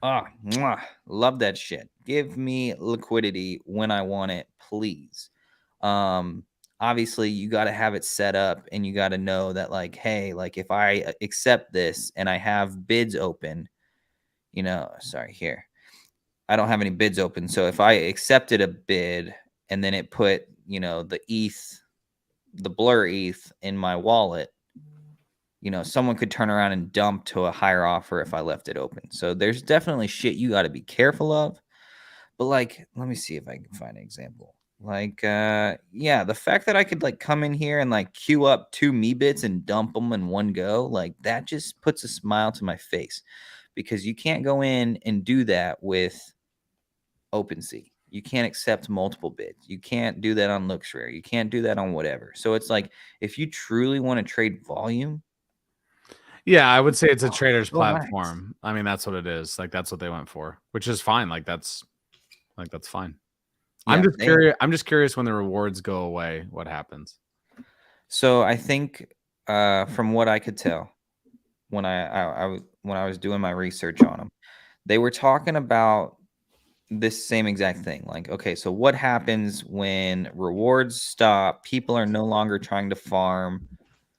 love that shit. Give me liquidity when I want it, please. Obviously you got to have it set up and you got to know that like, hey, like if I accept this and I have bids open, sorry, here, I don't have any bids open. So if I accepted a bid and then it put, the Blur ETH in my wallet, someone could turn around and dump to a higher offer if I left it open. So there's definitely shit you got to be careful of. But like, let me see if I can find an example. Like, the fact that I could like come in here and like queue up 2 me bits and dump them in one go, like that just puts a smile to my face because you can't go in and do that with OpenSea. You can't accept multiple bids. You can't do that on LooksRare. You can't do that on whatever. So it's like, if you truly want to trade volume, yeah, I would say it's a trader's relax. platform. I mean, that's what it is. Like that's what they went for, which is fine. That's fine. Yeah, I'm just curious. I'm just curious when the rewards go away, what happens? So I think, from what I could tell, when I was doing my research on them, they were talking about this same exact thing. Like, okay, so what happens when rewards stop? People are no longer trying to farm.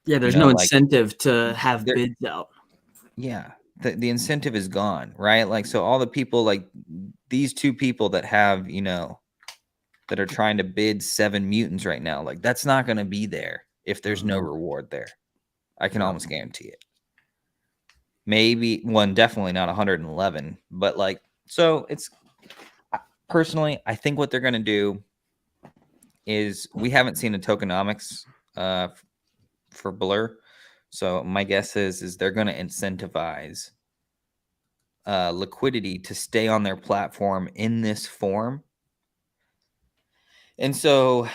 Yeah, there's no incentive to have bids out. Yeah, the incentive is gone, right? Like, so all the people, like these 2 people that have, that are trying to bid 7 mutants right now, like that's not going to be there if there's no reward there. I can almost guarantee it. Maybe one, definitely not 111, but like, so it's personally, I think what they're going to do is we haven't seen a tokenomics for Blur. So my guess is they're going to incentivize liquidity to stay on their platform in this form. And so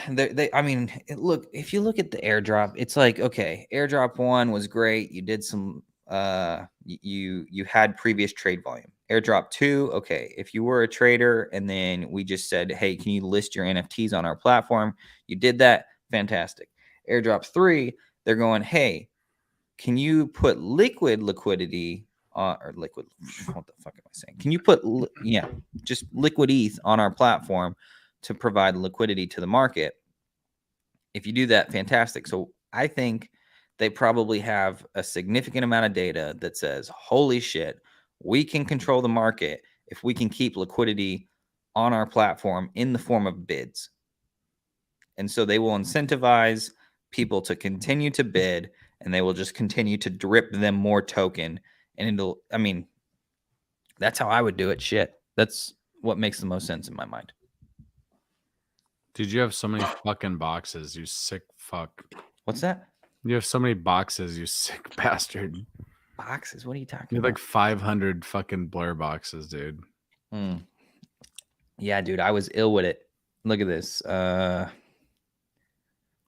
I mean, look, if you look at the airdrop, it's like, okay, airdrop 1 was great. You did some, you had previous trade volume. Airdrop 2, okay, if you were a trader and then we just said, hey, can you list your NFTs on our platform? You did that, fantastic. Airdrop 3, they're going, hey, can you put liquidity on, or liquid, what the fuck am I saying? Can you put, just liquid ETH on our platform to provide liquidity to the market? If you do that, fantastic. So I think they probably have a significant amount of data that says, holy shit, we can control the market if we can keep liquidity on our platform in the form of bids. And so they will incentivize people to continue to bid, and they will just continue to drip them more token. And that's how I would do it. Shit. That's what makes the most sense in my mind. Dude, you have so many fucking boxes, you sick fuck. What's that? You have so many boxes, you sick bastard. Boxes? What are you talking You have about? like 500 fucking Blur boxes, dude. Yeah, dude, I was ill with it. Look at this. Yeah,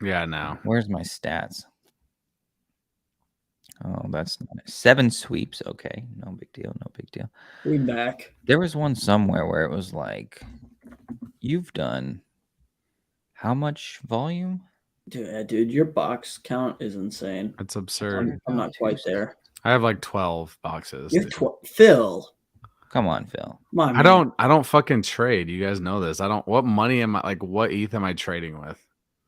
now. Where's my stats? Oh, that's 7 sweeps. Okay, no big deal. No big deal. We back. There was one somewhere where it was like, you've done how much volume? Dude, your box count is insane. It's absurd. I'm not quite there. I have like 12 boxes. You have Phil. Come on, Phil. I don't fucking trade. You guys know this. What money am I, like, what ETH am I trading with?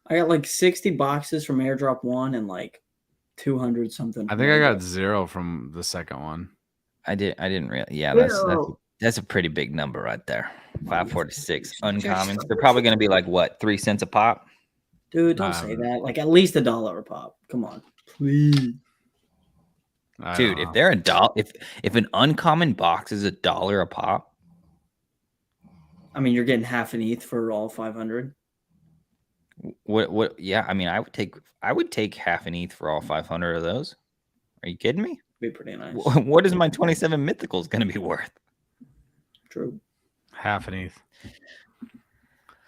I got like 60 boxes from airdrop 1 and like 200 something. I think I got 0 from the second one. I didn't really. Yeah, that's a pretty big number right there. 546 uncommons. They're probably going to be like what, 3 cents a pop? Dude, don't say that. Like at least $1 a pop. Come on, please. Dude, if they're if an uncommon box is $1 a pop, I mean, you're getting half an ETH for all 500. What? Yeah, I mean, I would take half an ETH for all 500 of those. Are you kidding me? Be pretty nice. What is my 27 mythicals going to be worth? True. Half an ETH.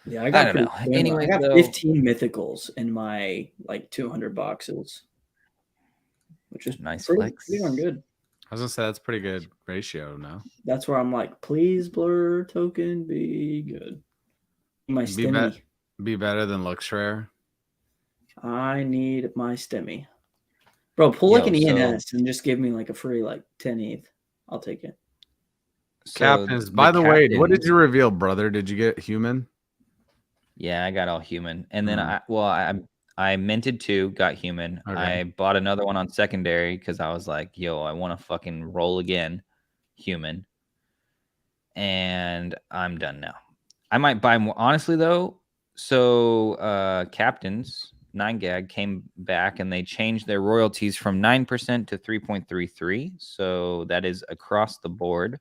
Yeah, I don't know. Anyway, I got 15 mythicals in my like 200 boxes. which is Nice pretty flex. darn good. I was gonna say that's pretty good ratio. No, That's where I'm like, please blur token be good. My be, stimmy. be better than looks rare. I need my stimmy. Bro, pull Yo, like an so- ENS and just give me like a free like 10 ETH. I'll take it. So Captains. By the way, what did captains- you reveal, brother? Did you get human? Yeah, I got all human, and then I minted 2, got human. Okay. I bought another one on secondary because I was like, yo, I want to fucking roll again, human, and I'm done now. I might buy more, honestly though. So captains 9gag came back and they changed their royalties from 9% to 3.33. So that is across the board.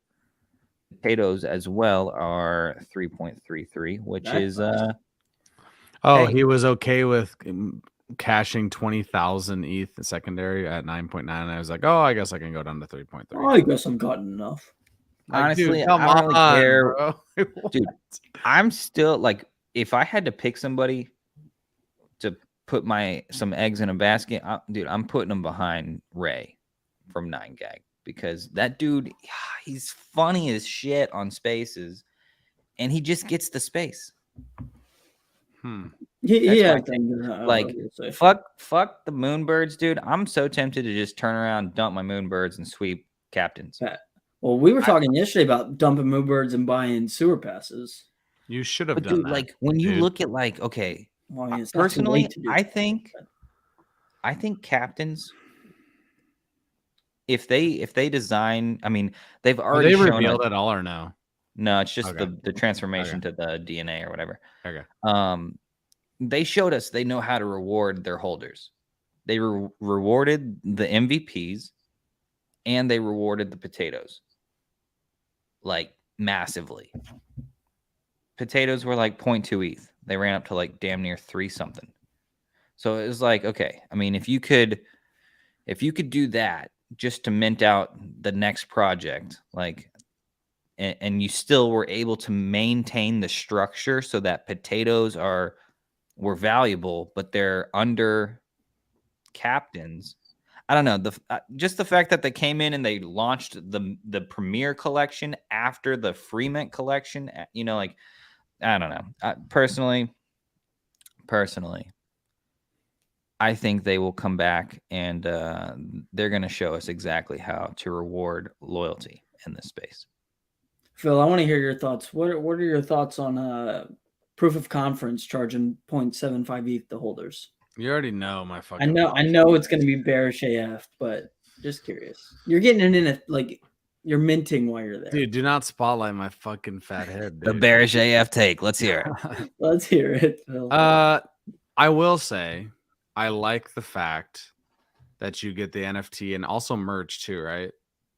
Potatoes as well are 3.33, which That's is nice. Oh, Hey. he was okay with cashing 20,000 ETH secondary at 9.9. I was like, oh, I guess I can go down to 3.3. I guess I'm got enough. Like, honestly, dude, come I don't really on, care. bro. Dude, I'm still like, if I had to pick somebody to put some eggs in a basket, dude, I'm putting them behind Ray from 9gag because that dude, he's funny as shit on spaces, and he just gets the space. He That's my has things Like, fuck the Moonbirds, dude. I'm so tempted to just turn around, dump my Moonbirds, and sweep captains. Well, we were talking yesterday about dumping Moonbirds and buying sewer passes. You should have But done dude, that. like when you dude. look at like, okay, Well, I mean, it's not too personally, late to do I that. think captains, if they design, I mean, they've Are already they shown revealed us, at all or no? no, it's just Okay. the transformation to the DNA or whatever. Okay. They showed us they know how to reward their holders. They rewarded the MVPs and they rewarded the potatoes like massively. Potatoes were like 0.2 ETH. They ran up to like damn near 3 something. So it was like, okay, I mean, if you could do that just to mint out the next project, like, and you still were able to maintain the structure so that potatoes were valuable, but they're under captains. I don't know, just the fact that they came in and they launched the Premier collection after the Free Mint collection, like, I don't know. Personally, I think they will come back and they're going to show us exactly how to reward loyalty in this space. Phil, I want to hear your thoughts. What are your thoughts on proof of conference charging 0.75 ETH to holders? You already know my fucking. I know it's going to be bearish AF, but just curious. You're getting it in like you're minting while you're there. Dude, do not spotlight my fucking fat head, dude. The bearish AF take. Let's hear it. Let's hear it, Phil. I will say I like the fact that you get the NFT and also merch too, right?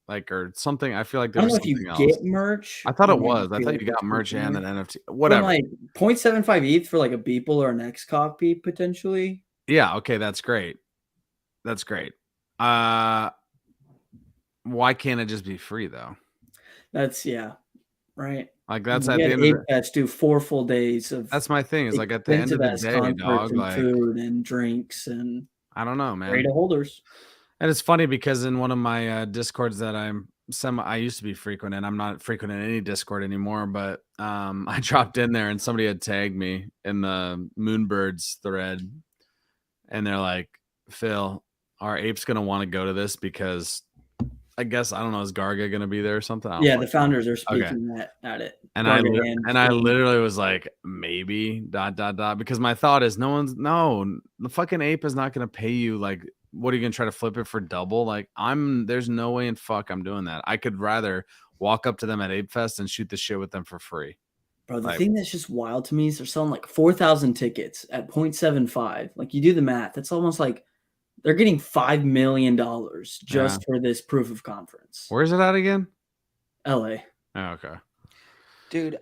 Like, or something. I feel like I there don't was know if something you else. get merch. I thought it or maybe was. I feel thought like you got it's merch and more. an NFT. But Whatever. like 0.75 ETH for like a Beeple or an X copy potentially. Yeah, okay, that's great. That's great. Why can't it just be free though? That's right. Like that's You at the had end of the, Apex do 4 full days of that's my thing. Is like at the end of the expensive-ass day, concerts dog. and Like food and drinks and I don't know, man. free to holders. And it's funny because in one of my discords that I used to be frequent, and I'm not frequent in any Discord anymore, but I dropped in there and somebody had tagged me in the Moonbirds thread, and they're like, "Phil, our ape's gonna want to go to this because I guess I don't know, is Garga gonna be there or something?" Yeah, the founders are speaking at it. And Garga I literally was like, maybe ... because my thought is the fucking ape is not gonna pay you. Like, what are you gonna try to flip it for double? Like, there's no way in fuck I'm doing that. I could rather walk up to them at Ape Fest and shoot the shit with them for free. Bro, the thing that's just wild to me is they're selling like 4,000 tickets at 0.75. Like, you do the math, that's almost like they're getting $5 million just for this proof of conference. Where's it at again? LA. Oh, okay. Dude.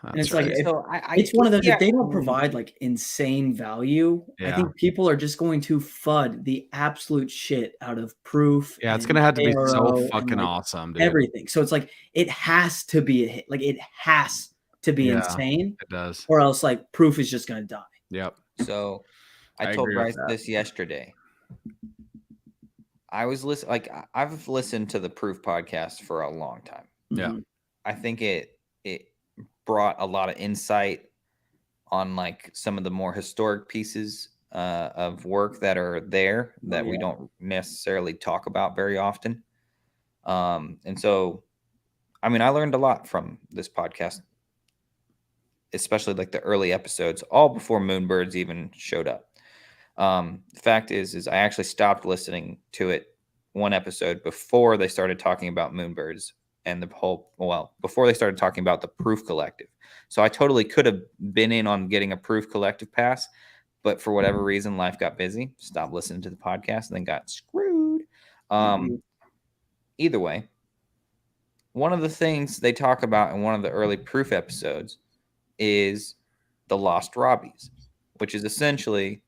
That's And it's right. like, it's one of those, if they don't provide like insane value, I think people are just going to FUD the absolute shit out of proof. Yeah, it's going to have to be so and, fucking like, awesome, dude. everything. So it's like, it has to be a hit. Like, it has to be insane. It does. Or else like proof is just going to die. Yep. So I told agree with Bryce that. this yesterday. I've listened to the Proof podcast for a long time. Yeah. Mhm. I think it brought a lot of insight on like some of the more historic pieces of work that are there that we don't necessarily talk about very often. And so, I mean, I learned a lot from this podcast, especially like the early episodes, all before Moonbirds even showed up. The fact is I actually stopped listening to it one episode before they started talking about Moonbirds and before they started talking about the Proof Collective. So I totally could have been in on getting a Proof Collective pass, but for whatever reason, life got busy, stopped listening to the podcast, and then got screwed. Either way, one of the things they talk about in one of the early Proof episodes is the Lost Robbies, which is essentially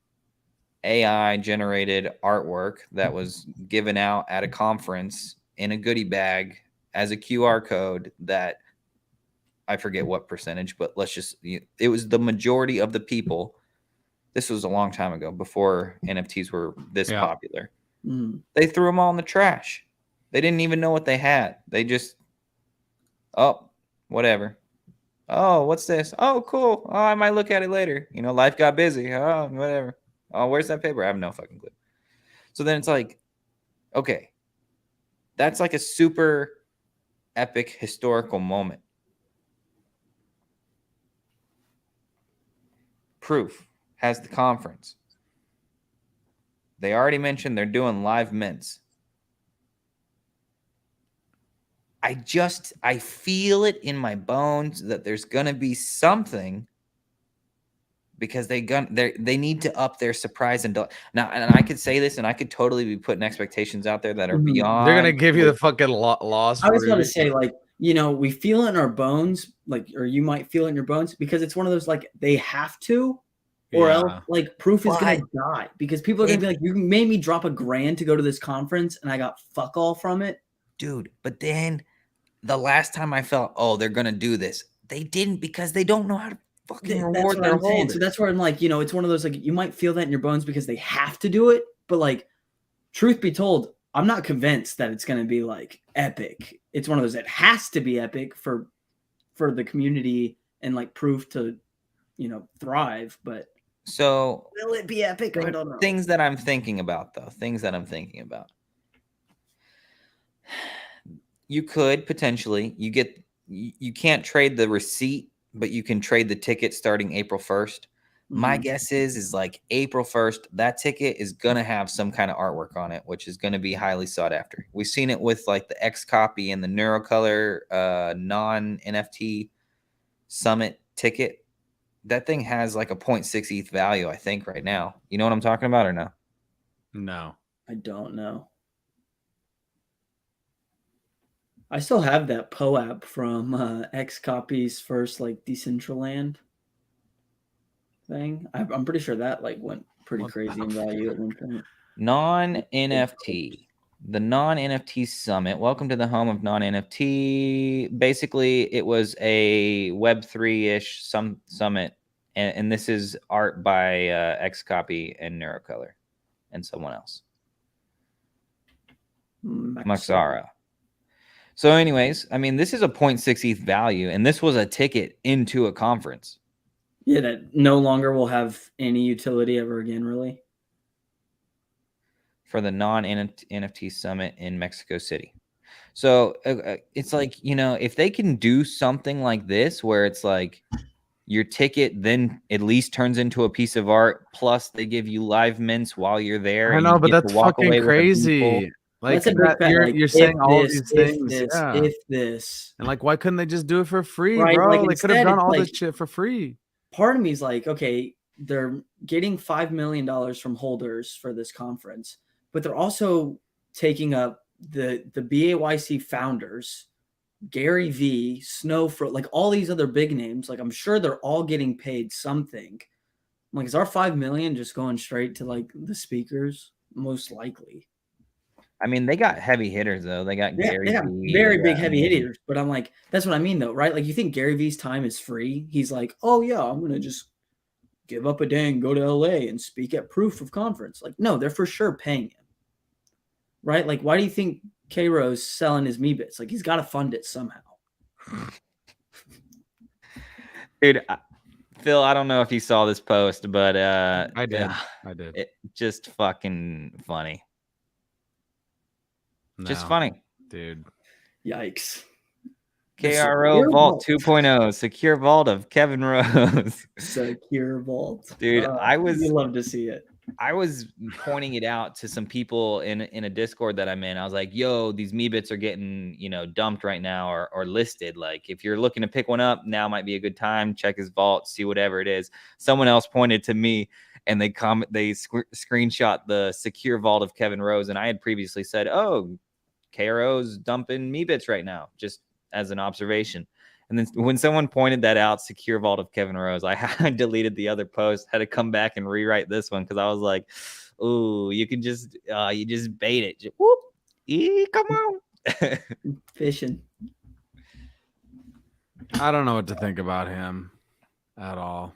AI generated artwork that was given out at a conference in a goodie bag as a QR code that I forget what percentage, but it was the majority of the people. This was a long time ago before NFTs were this popular. They threw them all in the trash. They didn't even know what they had. They just, whatever. Oh, what's this? Oh, cool. Oh, I might look at it later. Life got busy. Oh, whatever. Oh, where's that paper? I have no fucking clue. So then it's like, okay, that's like a super epic historical moment. Proof has the conference. They already mentioned they're doing live mints. I feel it in my bones that there's gonna be something, because they need to up their surprise and now. And I could say this, and I could totally be putting expectations out there that are beyond. They're gonna give you the fucking loss. I was going to say, like, we feel it in our bones, like, or you might feel it in your bones, because it's one of those, like, they have to, or else, like, Proof is gonna die, because people are gonna be like, you made me drop $1,000 to go to this conference, and I got fuck all from it, dude. But then the last time I felt, they're gonna do this, they didn't, because they don't know how to fucking reward their holders. So that's where I'm like, it's one of those, like, you might feel that in your bones because they have to do it, but like, truth be told, I'm not convinced that it's gonna be like epic. It's one of those that has to be epic for the community and like Proof to thrive. But so will it be epic? I don't know. Things that I'm thinking about, though. You could potentially, you can't trade the receipt, but you can trade the ticket starting April 1st. My guess is like April 1st, that ticket is going to have some kind of artwork on it, which is going to be highly sought after. We've seen it with like the X copy and the Neurocolor non-NFT Summit ticket. That thing has like a 0.6 ETH value, I think, right now. You know what I'm talking about or no? No. I don't know. I still have that POAP from X Copy's first like Decentraland thing. I'm pretty sure that like went pretty crazy in value at one point. Non-NFT. The non-NFT summit. Welcome to the home of non-NFT. Basically, it was a Web3-ish summit, and this is art by X Copy and Neurocolor and someone else. Maxara. So anyways, I mean, this is a 0.6 ETH value, and this was a ticket into a conference. Yeah, that no longer will have any utility ever again, really. For the non-NFT summit in Mexico City. So it's like, if they can do something like this, where it's like your ticket then at least turns into a piece of art, plus they give you live mints while you're there. I know, but that's fucking crazy. Like you're saying all these things, if this, and like, why couldn't they just do it for free, right? bro? Like, they could have done all this shit for free. Part of me is like, okay, they're getting $5 million from holders for this conference, but they're also taking up the BAYC founders, Gary V, Snowfro, like all these other big names. Like, I'm sure they're all getting paid something. I'm like, is our 5 million just going straight to like the speakers? Most likely. I mean, they got heavy hitters though. They got Gary V, very big heavy hitters. But I'm like, that's what I mean though, right? Like, you think Gary V's time is free? He's like, oh yeah, I'm gonna just give up a day and go to LA and speak at Proof of conference. Like, no, they're for sure paying him. right? Like, why do you think K-Ro's selling his Meebits? Like, he's got to fund it somehow. Dude, Phil, I don't know if you saw this post, but I did. yeah, I did. it just fucking funny. Just No, funny. dude. Yikes. KRO Vault 2.0, secure vault of Kevin Rose. Secure vault. Dude, you love to see it. I was pointing it out to some people in a Discord that I'm in. I was like, yo, these Meebits are getting, dumped right now or listed. Like, if you're looking to pick one up, now might be a good time. Check his vault, see whatever it is. Someone else pointed to me and they screenshot the secure vault of Kevin Rose. And I had previously said, oh, KRO's dumping Meebits right now, just as an observation. And then when someone pointed that out, secure vault of Kevin Rose, I deleted the other post, had to come back and rewrite this one because I was like, "Ooh, you can just you just bait it. Just, whoop, come on." Fishing. I don't know what to think about him at all.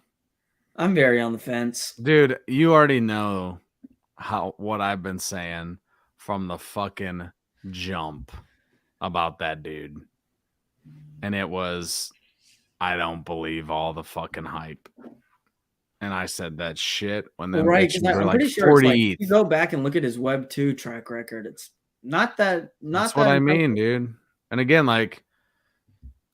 I'm very on the fence. Dude, you already know what I've been saying from the fucking jump about that dude. And it was, I don't believe all the fucking hype. And I said that shit when them bitches were I'm like pretty sure 40 if you go back and look at his Web 2 track record, it's not that. That's what I mean, dude. And again, like,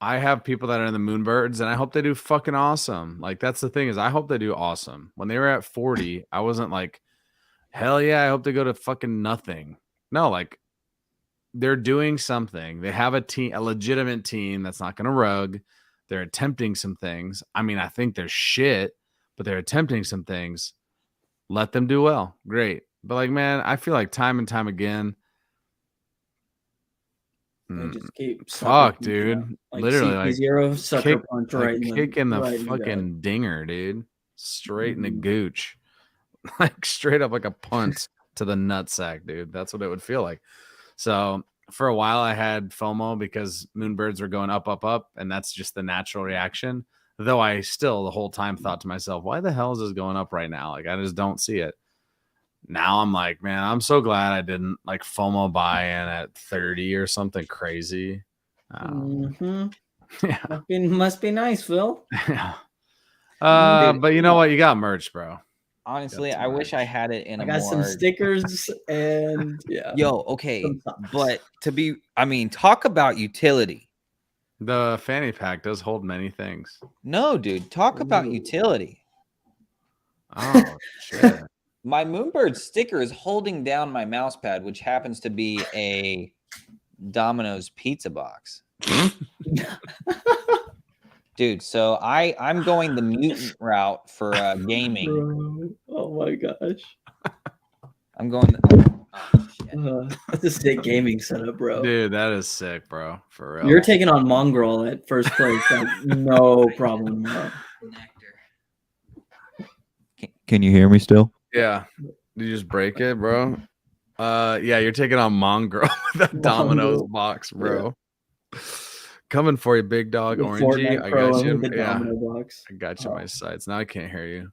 I have people that are in the Moonbirds, and I hope they do fucking awesome. Like, that's the thing is, I hope they do awesome. When they were at 40, I wasn't like, hell yeah, I hope they go to fucking nothing. No, like, they're doing something. They have a team, a legitimate team that's not going to rug. They're attempting some things. I mean, I think they're shit, but they're attempting some things. Let them do well. Great. But like, man, I feel like time and time again. They just keep fuck, dude. Like literally, like CP0 sucker punch right kick in the right fucking dinger, dude. Straight in the gooch. Like straight up like a punt to the nutsack, dude. That's what it would feel like. So for a while I had FOMO because Moonbirds were going up, up, up, and that's just the natural reaction. Though I still the whole time thought to myself, why the hell is this going up right now? Like I just don't see it. Now I'm like, man, I'm so glad I didn't like FOMO buy in at 30 or something crazy. Yeah. Must be nice, Phil. Yeah. But you know what? You got merch, bro. Honestly, I wish I had it in I got some stickers and yeah. Yo, okay. But talk about utility. The fanny pack does hold many things. No, dude, talk about utility. Oh, shit. My Moonbird sticker is holding down my mouse pad, which happens to be a Domino's pizza box. Dude, so I'm going the mutant route for gaming. Bro. Oh my gosh. I'm going. That's a sick gaming setup, bro. Dude, that is sick, bro. For real. You're taking on Mongrel at first place. No problem, bro. Can you hear me still? Yeah. Did you just break it, bro? Yeah, you're taking on Mongrel with that Domino's box, bro. Yeah. Coming for you, big dog. Orangey. I got you. Yeah. Box. I got you my sides. Now I can't hear you.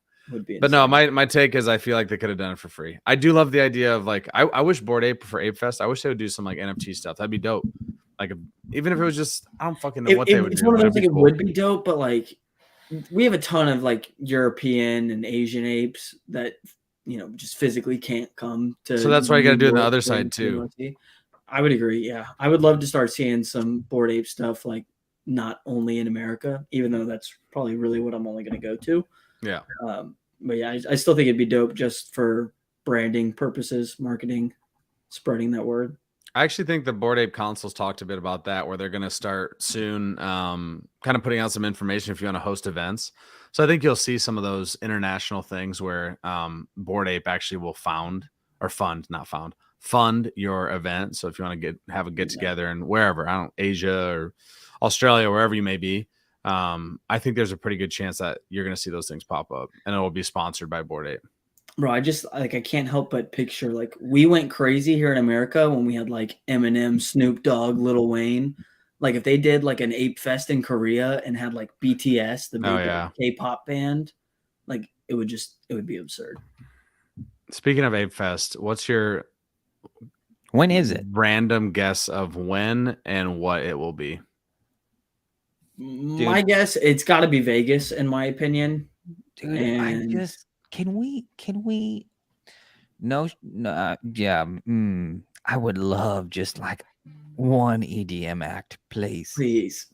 But no, my take is I feel like they could have done it for free. I do love the idea of like I wish Bored Ape for Ape Fest. I wish they would do some like NFT stuff. That'd be dope. Like even if it was just I don't fucking know what they would do. It's one of those things. It would be dope, but like we have a ton of like European and Asian apes that just physically can't come to. So that's why you got to do it on the other side too. I would agree. Yeah, I would love to start seeing some Bored Ape stuff like not only in America, even though that's probably really what I'm only going to go to. Yeah. But yeah, I still think it'd be dope just for branding purposes, marketing, spreading that word. I actually think the Bored Ape Council's talked a bit about that, where they're going to start soon kind of putting out some information if you want to host events. So I think you'll see some of those international things where Bored Ape actually will fund your event. So if you want to have a get together and wherever, Asia or Australia, wherever you may be, I think there's a pretty good chance that you're going to see those things pop up and it will be sponsored by Bored Ape. Bro, I can't help but picture like we went crazy here in America when we had like Eminem, Snoop Dogg, Lil Wayne. Like if they did like an Ape Fest in Korea and had like BTS, the big K-pop band, like it would be absurd. Speaking of Ape Fest, what's your When is it? Random guess of when and what it will be. My guess, it's got to be Vegas, in my opinion. Dude, And can we no yeah, I would love just like one EDM act, please. please,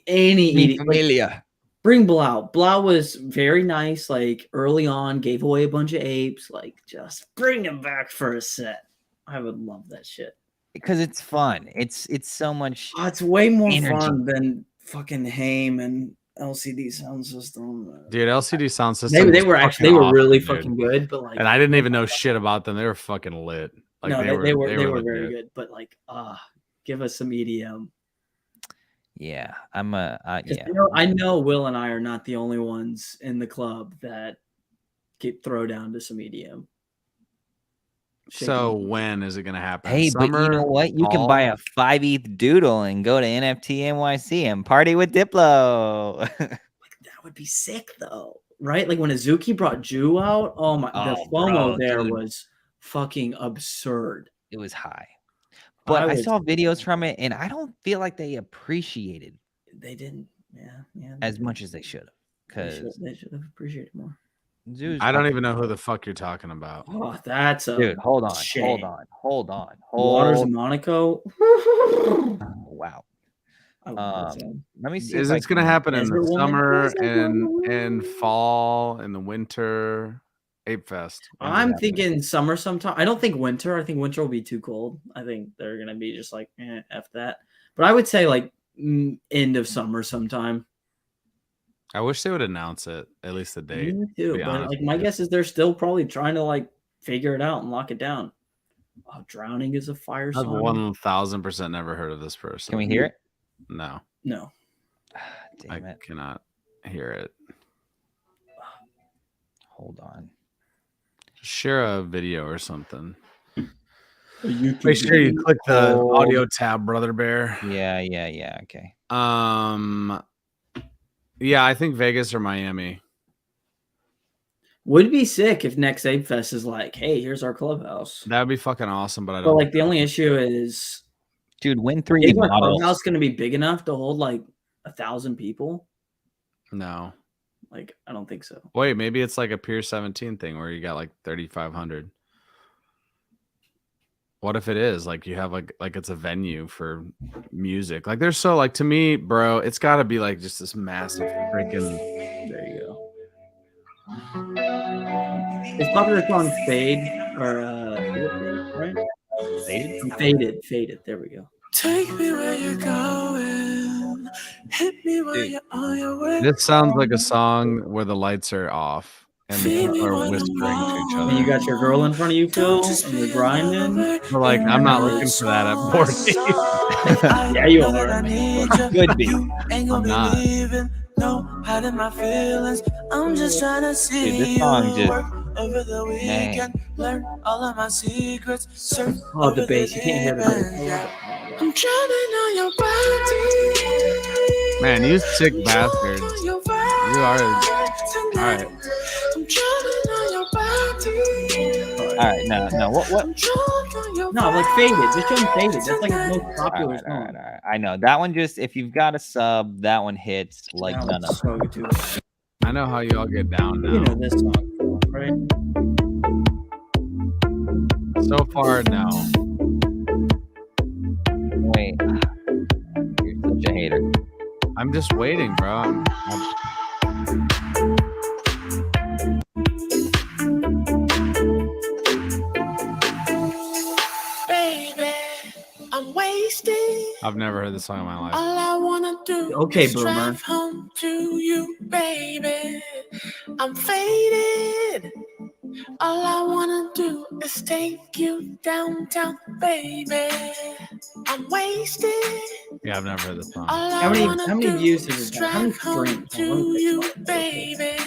any Mi EDM. familia. Bring Blau. Blau was very nice, like early on, gave away a bunch of apes. Like, just bring him back for a set. I would love that shit. Because it's fun. It's so much. Oh, it's way more energy. fun than fucking Haim and LCD Sound System. Dude, LCD Sound System. They were awesome, really dude. fucking good, but like, And I didn't even know shit about them. They were fucking lit. Like, no, they were very legit. good. But like, give us some EDM. Yeah, Yeah. I know Will and I are not the only ones in the club that throw down to some EDM. So when is it going to happen? Hey, Summer, but you know what? You fall? can buy a 5 ETH doodle and go to NFT NYC and party with Diplo. Like, that would be sick though, right? Like when Azuki brought Ju out, the FOMO there was fucking absurd. It was high. But I saw videos from it and I don't feel like they appreciated they didn't as much as they should have. Because they should have appreciated more. I don't even know who the fuck you're talking about. Oh, that's a dude. Hold on. Waters of Monaco. Wow. Let me see. Is it's gonna happen in the summer and fall and the winter? Ape Fest. I'm thinking summer sometime. I don't think winter. I think winter will be too cold. I think they're gonna be just like F that. But I would say like end of summer sometime. I wish they would announce it, at least the date. Me too. But like my guess is they're still probably trying to like figure it out and lock it down. Oh, Drowning is a fire I've song. 1000% never heard of this person. Can we hear it? No. No. Damn it. Cannot hear it. Hold on. Share a video or something. Make sure you click the audio tab, Brother Bear. Yeah. Okay. Yeah, I think Vegas or Miami. Would be sick if next Ape Fest is like, hey, here's our clubhouse. That would be fucking awesome, but I don't. But like the only issue is, dude, Win 3D is our models. clubhouse going to be big enough to hold like 1,000 people? No. Like, I don't think so. Wait, maybe it's like a Pier 17 thing where you got like 3,500. What if it is like you have like it's a venue for music? Like there's so like to me, bro, it's got to be like just this massive freaking. There you go. It's popular song Fade or right? Faded. There we go. Take me where you're going. Hit me while you're on your way. This sounds like a song where the lights are off and the people are whispering to each other. And you got your girl in front of you, Phil, and you're grinding. But like, I'm not looking for that at 40. Yeah, you are. Could be. I'm not. No, hiding my feelings. I'm just trying to see. Dude, this song just over the weekend. Learn all of my secrets. Oh, the bass. You can't hear the bass. I'm trying on your body. Man, you sick bastards. You are. All right. I'm trying on your body. All right, no, what? No, like Faded. Just show him Faded. That's like his most popular song. All right. I know that one. Just if you've got a sub, that one hits like none of them. I know how you all get down now. You know this song, right? So far, no. Wait, you're such a hater. I'm just waiting, bro. Baby, I'm wasted. I've never heard this song in my life. All I wanna do is Boomer. drive home to you, baby. I'm faded. All I wanna do is take you downtown, baby. I'm wasted. Yeah, I've never heard this song. How many views does it have? How many streams? To you, baby.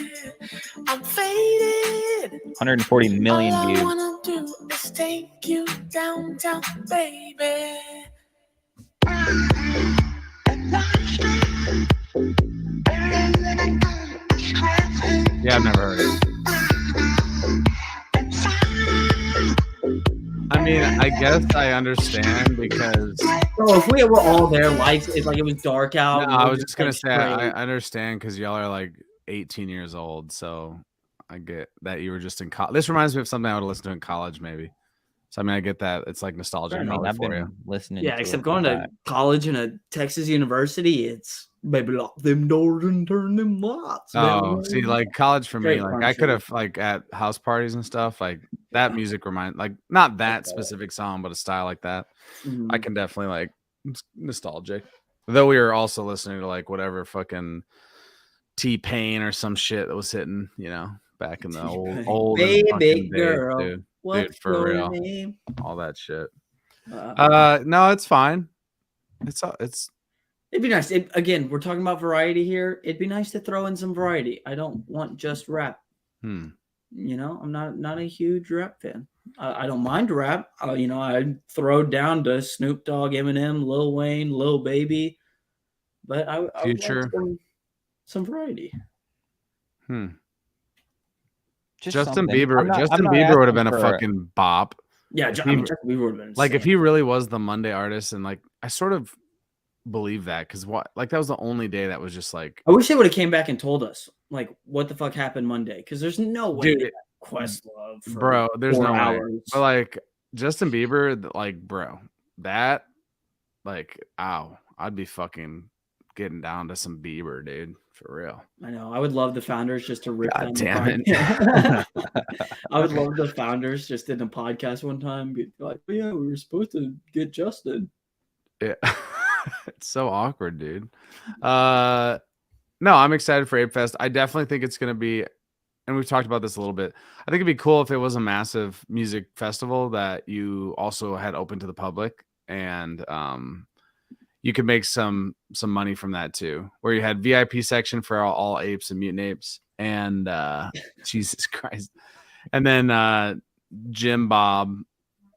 I'm faded. 140 million All views. I wanna do is take you downtown, baby. Yeah, I've never heard it. I I mean, I guess I understand because Bro, if we were all there, lights, it's like it was dark out. no, and I we're was just gonna like, say I straight. understand because y'all are like 18 years old, so I get that you were just in college. This reminds me of something I would have listened to in collge, maybe. So I mean, I get that it's like nostalgic I mean, probably I've for you. been listening. Yeah, to except it going for to college in a Texas university, it's baby lock them doors and turn them lights. Oh, see, like college for me, Straight like I could country. have like at house parties and stuff, like that music like not that specific song, but a style like that. I Mhm. can definitely like it's nostalgic. Though we were also listening to like whatever fucking T-Pain or some shit that was hitting, back in the old Baby fucking days, girl, dude. what's For your real. name? All that shit. Uh, No, it's fine. It's It'd be nice. Again, we're talking about variety here. It'd be nice to throw in some variety. I don't want just rap. I'm not a huge rap fan. I don't mind rap. I throw down to Snoop Dogg, Eminem, Lil Wayne, Lil Baby, but I would like Future. some variety. Just Justin something. Bieber. I'm Justin not Bieber would have asking been a for- fucking bop. Yeah, If I mean, he- Justin Bieber would have been Like if insane. he really was the Monday artist, and like I sort of believe that because that was the only day that was just like, I wish they would have came back and told us like what the fuck happened Monday, because there's no way Dude, they got Questlove for bro, there's 4 no way. hours. But like Justin Bieber, like bro, that like I'd be fucking getting down to some Bieber, dude, for real. I know. I would love the Founders just to rip God them. damn it. I would love the Founders just in a podcast one time be like, oh, yeah, we were supposed to get Justin. Yeah. It's so awkward, dude. No, I'm excited for Ape Fest. I definitely think it's gonna be, and we've talked about this a little bit. I think it'd be cool if it was a massive music festival that you also had open to the public, and you could make some money from that too, where you had VIP section for all apes and mutant apes, and Jesus Christ, and then Jim Bob,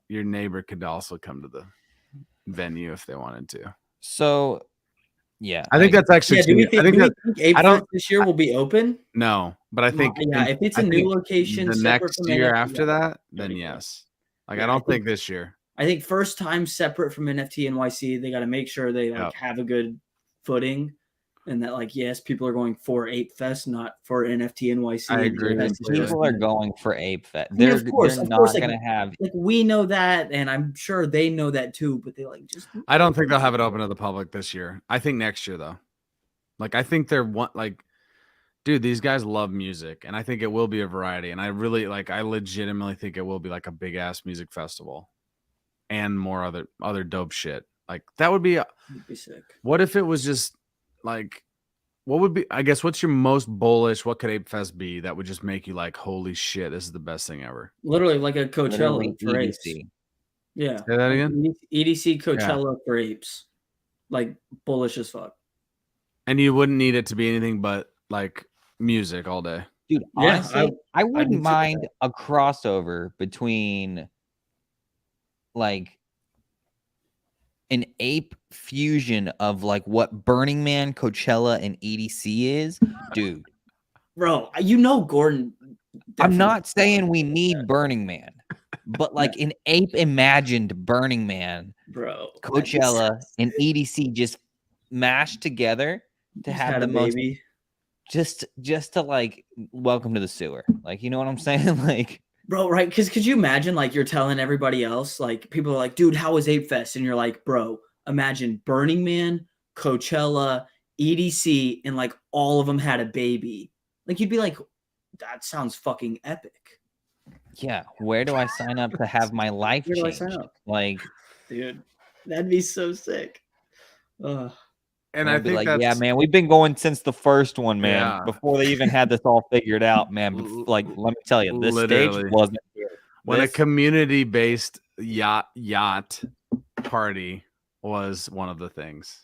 your neighbor, could also come to the venue if they wanted to. So, yeah, I think that's actually. Yeah, do we think Ape I don't- Fest this year will be open? No, but I think if it's a I new think location, the separate next from year NFT, after that, that'd then be cool. yes. Like Yeah, I don't think this year. I think first time separate from NFT and YC, they got to make sure they Yep. have a good footing, and that yes, people are going for Ape Fest, not for NFT and YC. I and agree Ape Fest is completely. just- people are going for Ape Fest. I mean, They're, of course, they're of course, not like- going to have. Like we know that, and I'm sure they know that too. But they just. I don't think they'll have it open to the public this year. I think next year though. Like I think dude, these guys love music, and I think it will be a variety. And I legitimately think it will be like a big ass music festival, and more other dope shit. Like that would be. It'd be sick. What if it was just like, what would be? I guess what's your most bullish? What could Ape Fest be that would just make you like, holy shit, this is the best thing ever? Literally like a Coachella Literally for apes. EDC. Yeah. Say that again? EDC Coachella for apes. Like bullish as fuck. And you wouldn't need it to be anything but like music all day. Dude, Yeah, honestly, I be wouldn't too with mind a crossover between like an ape fusion of like what Burning Man, Coachella, and EDC is. Dude, Bro, Gordon. I'm not saying we need Burning Man, but like an ape imagined Burning Man, Bro. Coachella, and EDC just mashed together to Just have had the a most baby. just to like welcome to the sewer. Like, you know what I'm saying? Like, Bro, right? Because could you imagine like you're telling everybody else, like people are like, dude, how was Ape Fest? And you're like, bro, imagine Burning Man, Coachella, EDC, and like all of them had a baby. Like you'd be like, that sounds fucking epic. yeah, where do I sign up to have my life Where do I changed? sign up? Like, Dude, that'd be so sick. And I'd I be think like, that's yeah, man, we've been going since the first one, man. Yeah. Before they even had this all figured out, man. Like, let me tell you, this Literally. stage wasn't here. when a This- community-based yacht party was one of the things.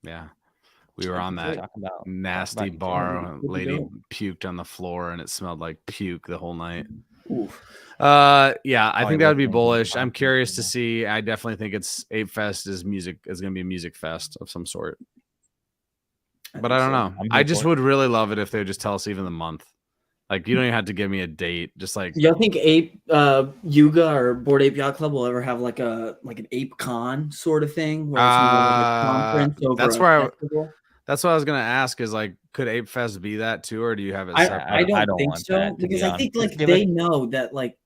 Yeah. We were on that Talk about nasty about bar. each other. A Good to lady go. puked on the floor and it smelled like puke the whole night. Oof. Yeah, I Oh, think he that would be listening to the bullish. I'm podcast, curious to yeah. see. I definitely think it's Ape Fest is going to be a music fest of some sort. But I don't know. I'm I here just for it. would really love it if they would just tell us even the month. Like you don't even have to give me a date. Just like Y'all think Yuga or Bored Ape Yacht Club will ever have like an ape con sort of thing where it's more like a conference over that's a where festival? that's what I was gonna ask. Is like, could Ape Fest be that too, or do you have it I separate? don't think want so that, to be because I think honest. like Give they it- know that like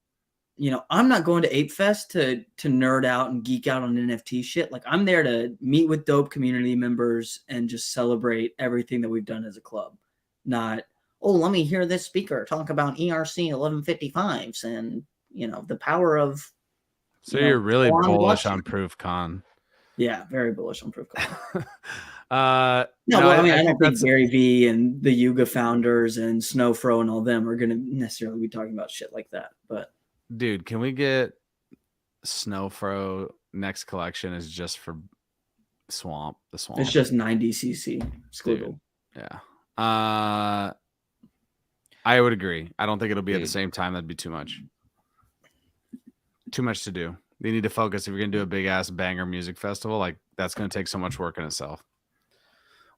I'm not going to Ape Fest to nerd out and geek out on NFT shit. Like I'm there to meet with dope community members and just celebrate everything that we've done as a club. Not, oh, let me hear this speaker talk about ERC 1155s and the power of So you're really Solana bullish blockchain. on Proof Con. Yeah, very bullish on Proof Con. No, well, I mean, I don't think that's Gary Vee and the Yuga founders and Snowfro and all them are going to necessarily be talking about shit like that. But dude, can we get Snowfro next collection is just for the swamp? it's just 90cc squiggle. Yeah. I would agree. I don't think it'll be at the Dude. same time. That'd be too much. Too much to do. They need to focus. If you're gonna do a big ass banger music festival, like that's gonna take so much work in itself.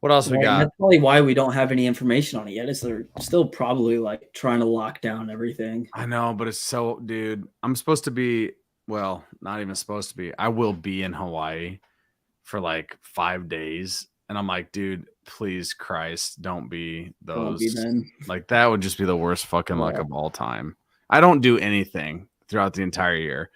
What else we Right, and got? that's probably why we don't have any information on it yet. Is they're still probably like trying to lock down everything. I know, but it's so, dude. I'm supposed to be, well, not even supposed to be. I will be in Hawaii for like 5 days, and I'm like, dude, please, Christ, don't be those. Won't be then. Like that would just be the worst fucking luck Yeah. of all time. I don't do anything throughout the entire year.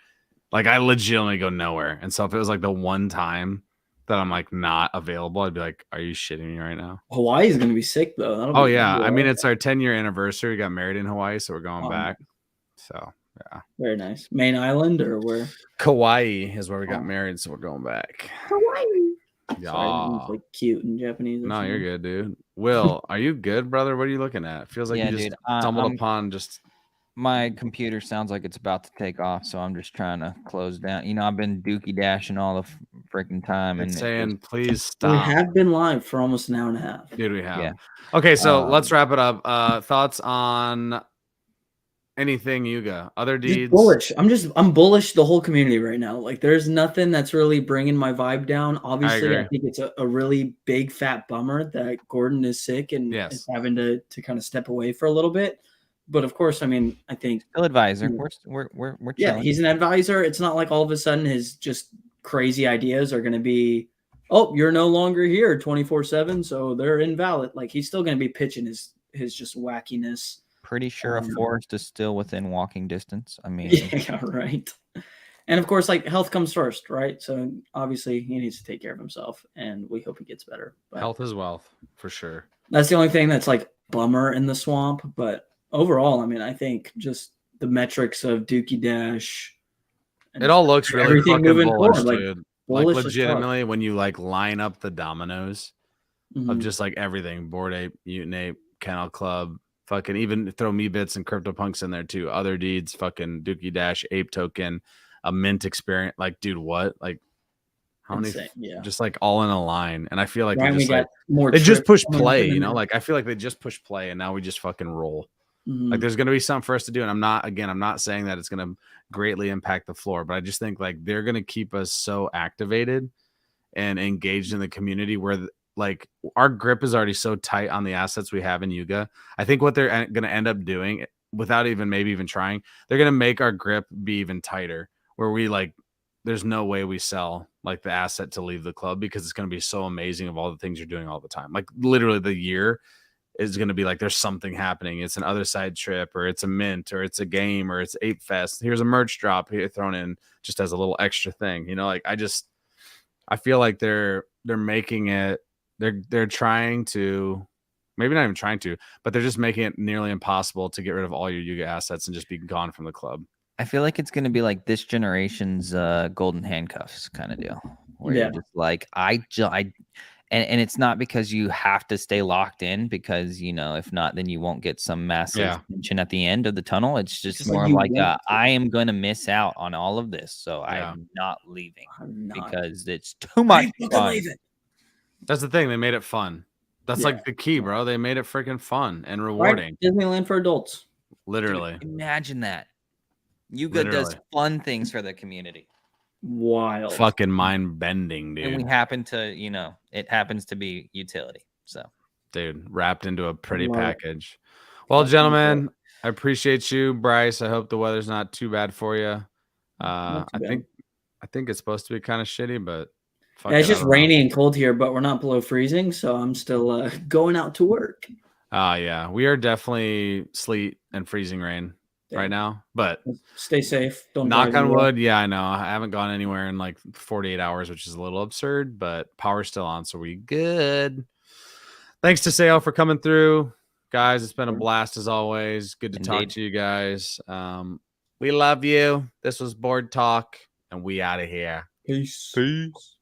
Like I legitimately go nowhere. And so if it was like the one time that I'm like not available, I'd be like, are you shitting me right now? Hawaii is going to be sick though. That'll Oh be yeah. cool. I mean, it's our 10-year anniversary. We got married in Hawaii, so we're going Oh, back. So yeah. very nice. Main Island or where? Kauai is where we got Oh. married, so we're going back. Hawaii. Yeah. Sorry, it's like cute in Japanese. Or No, you're something. good, dude. Will, are you good, brother? What are you looking at? Feels like Yeah, you just dude, stumbled I'm- upon just My computer sounds like it's about to take off, so I'm just trying to close down. I've been Dookey Dashing all the freaking time, and it's it saying, just- please We stop. have been live for almost an hour and a half. Dude, we have. Yeah. Okay, so let's wrap it up. Thoughts on anything Yuga? Other Just deeds? bullish. I'm bullish the whole community right now. Like there's nothing that's really bringing my vibe down. Obviously, I agree. think it's a really big fat bummer that Gordon is sick and Yes. is having to kind of step away for a little bit. But of course, I mean, I think Still advisor. Yeah. We're yeah, chilling. he's an advisor. It's not like all of a sudden his just crazy ideas are going to be, oh, you're no longer here 24/7, so they're invalid. Like he's still going to be pitching his just wackiness. Pretty sure a forest is still within walking distance. I mean, Yeah, right. And of course, like health comes first, right? So obviously he needs to take care of himself, and we hope he gets better. But Health is wealth, for sure. that's the only thing that's like bummer in the swamp. But overall, I mean, I think just the metrics of Dookey Dash. It all looks really everything fucking moving bullish, forward, like, dude. bullish Like as fuck. legitimately, when you like line up the dominoes of Mhm. just like everything, Bored Ape, Mutant Ape, Kennel Club, fucking even throw Me Bits and CryptoPunks in there too. Other deeds, fucking Dookey Dash, Ape Token, a mint experience. Like, dude, what? Like, how many? Insane, yeah. Just like all in a line. And I feel like Right, they we just like got more. they just trips push coming play, in you know. there. Like I feel like they just push play, and now we just fucking roll. Mhm. Like there's gonna be something for us to do, and I'm not saying that it's gonna greatly impact the floor, but I just think like they're gonna keep us so activated and engaged in the community where like our grip is already so tight on the assets we have in Yuga. I think what they're gonna end up doing, without maybe even trying, they're gonna make our grip be even tighter, where we like there's no way we sell like the asset to leave the club because it's gonna be so amazing of all the things you're doing all the time. Like literally the year is going to be like there's something happening. It's an other side trip, or it's a mint, or it's a game, or it's Ape Fest. Here's a merch drop here thrown in just as a little extra thing. You know, like I feel like they're making it. They're trying to, maybe not even trying to, but they're just making it nearly impossible to get rid of all your Yuga assets and just be gone from the club. I feel like it's going to be like this generation's golden handcuffs kind of deal, where Yeah. you're just like and it's not because you have to stay locked in, because if not, then you won't get some massive tension at the end of the tunnel. It's just more like like you want to. I am going to miss out on all of this, so Yeah. I'm not leaving I'm not. because it's too much I fun. believe it. That's the thing. They made it fun. That's Yeah. like the key, bro. They made it freaking fun and Right? rewarding. Disneyland for adults. Literally. Dude, imagine that. Yuga does Literally. fun things for the community. Wild. Fucking mind bending, dude. And we happen to, it happens to be utility. So Dude, wrapped into a pretty Love it. package. Well, Well, gentlemen, I appreciate you, Bryce. I hope the weather's not too bad for you. I think it's supposed to be kind of shitty, but yeah, it's just rainy and cold here, but we're not below freezing, so I'm still going out to work. Yeah, we are definitely sleet and freezing rain right now, but stay safe. Don't knock on wood. Yeah, I know. I haven't gone anywhere in like 48 hours, which is a little absurd, but power's still on, so we good. Thanks to Seoh for coming through. Guys, it's been a blast as always. Good to talk to you guys. We love you. This was Board Talk, and we out of here. Peace. Peace.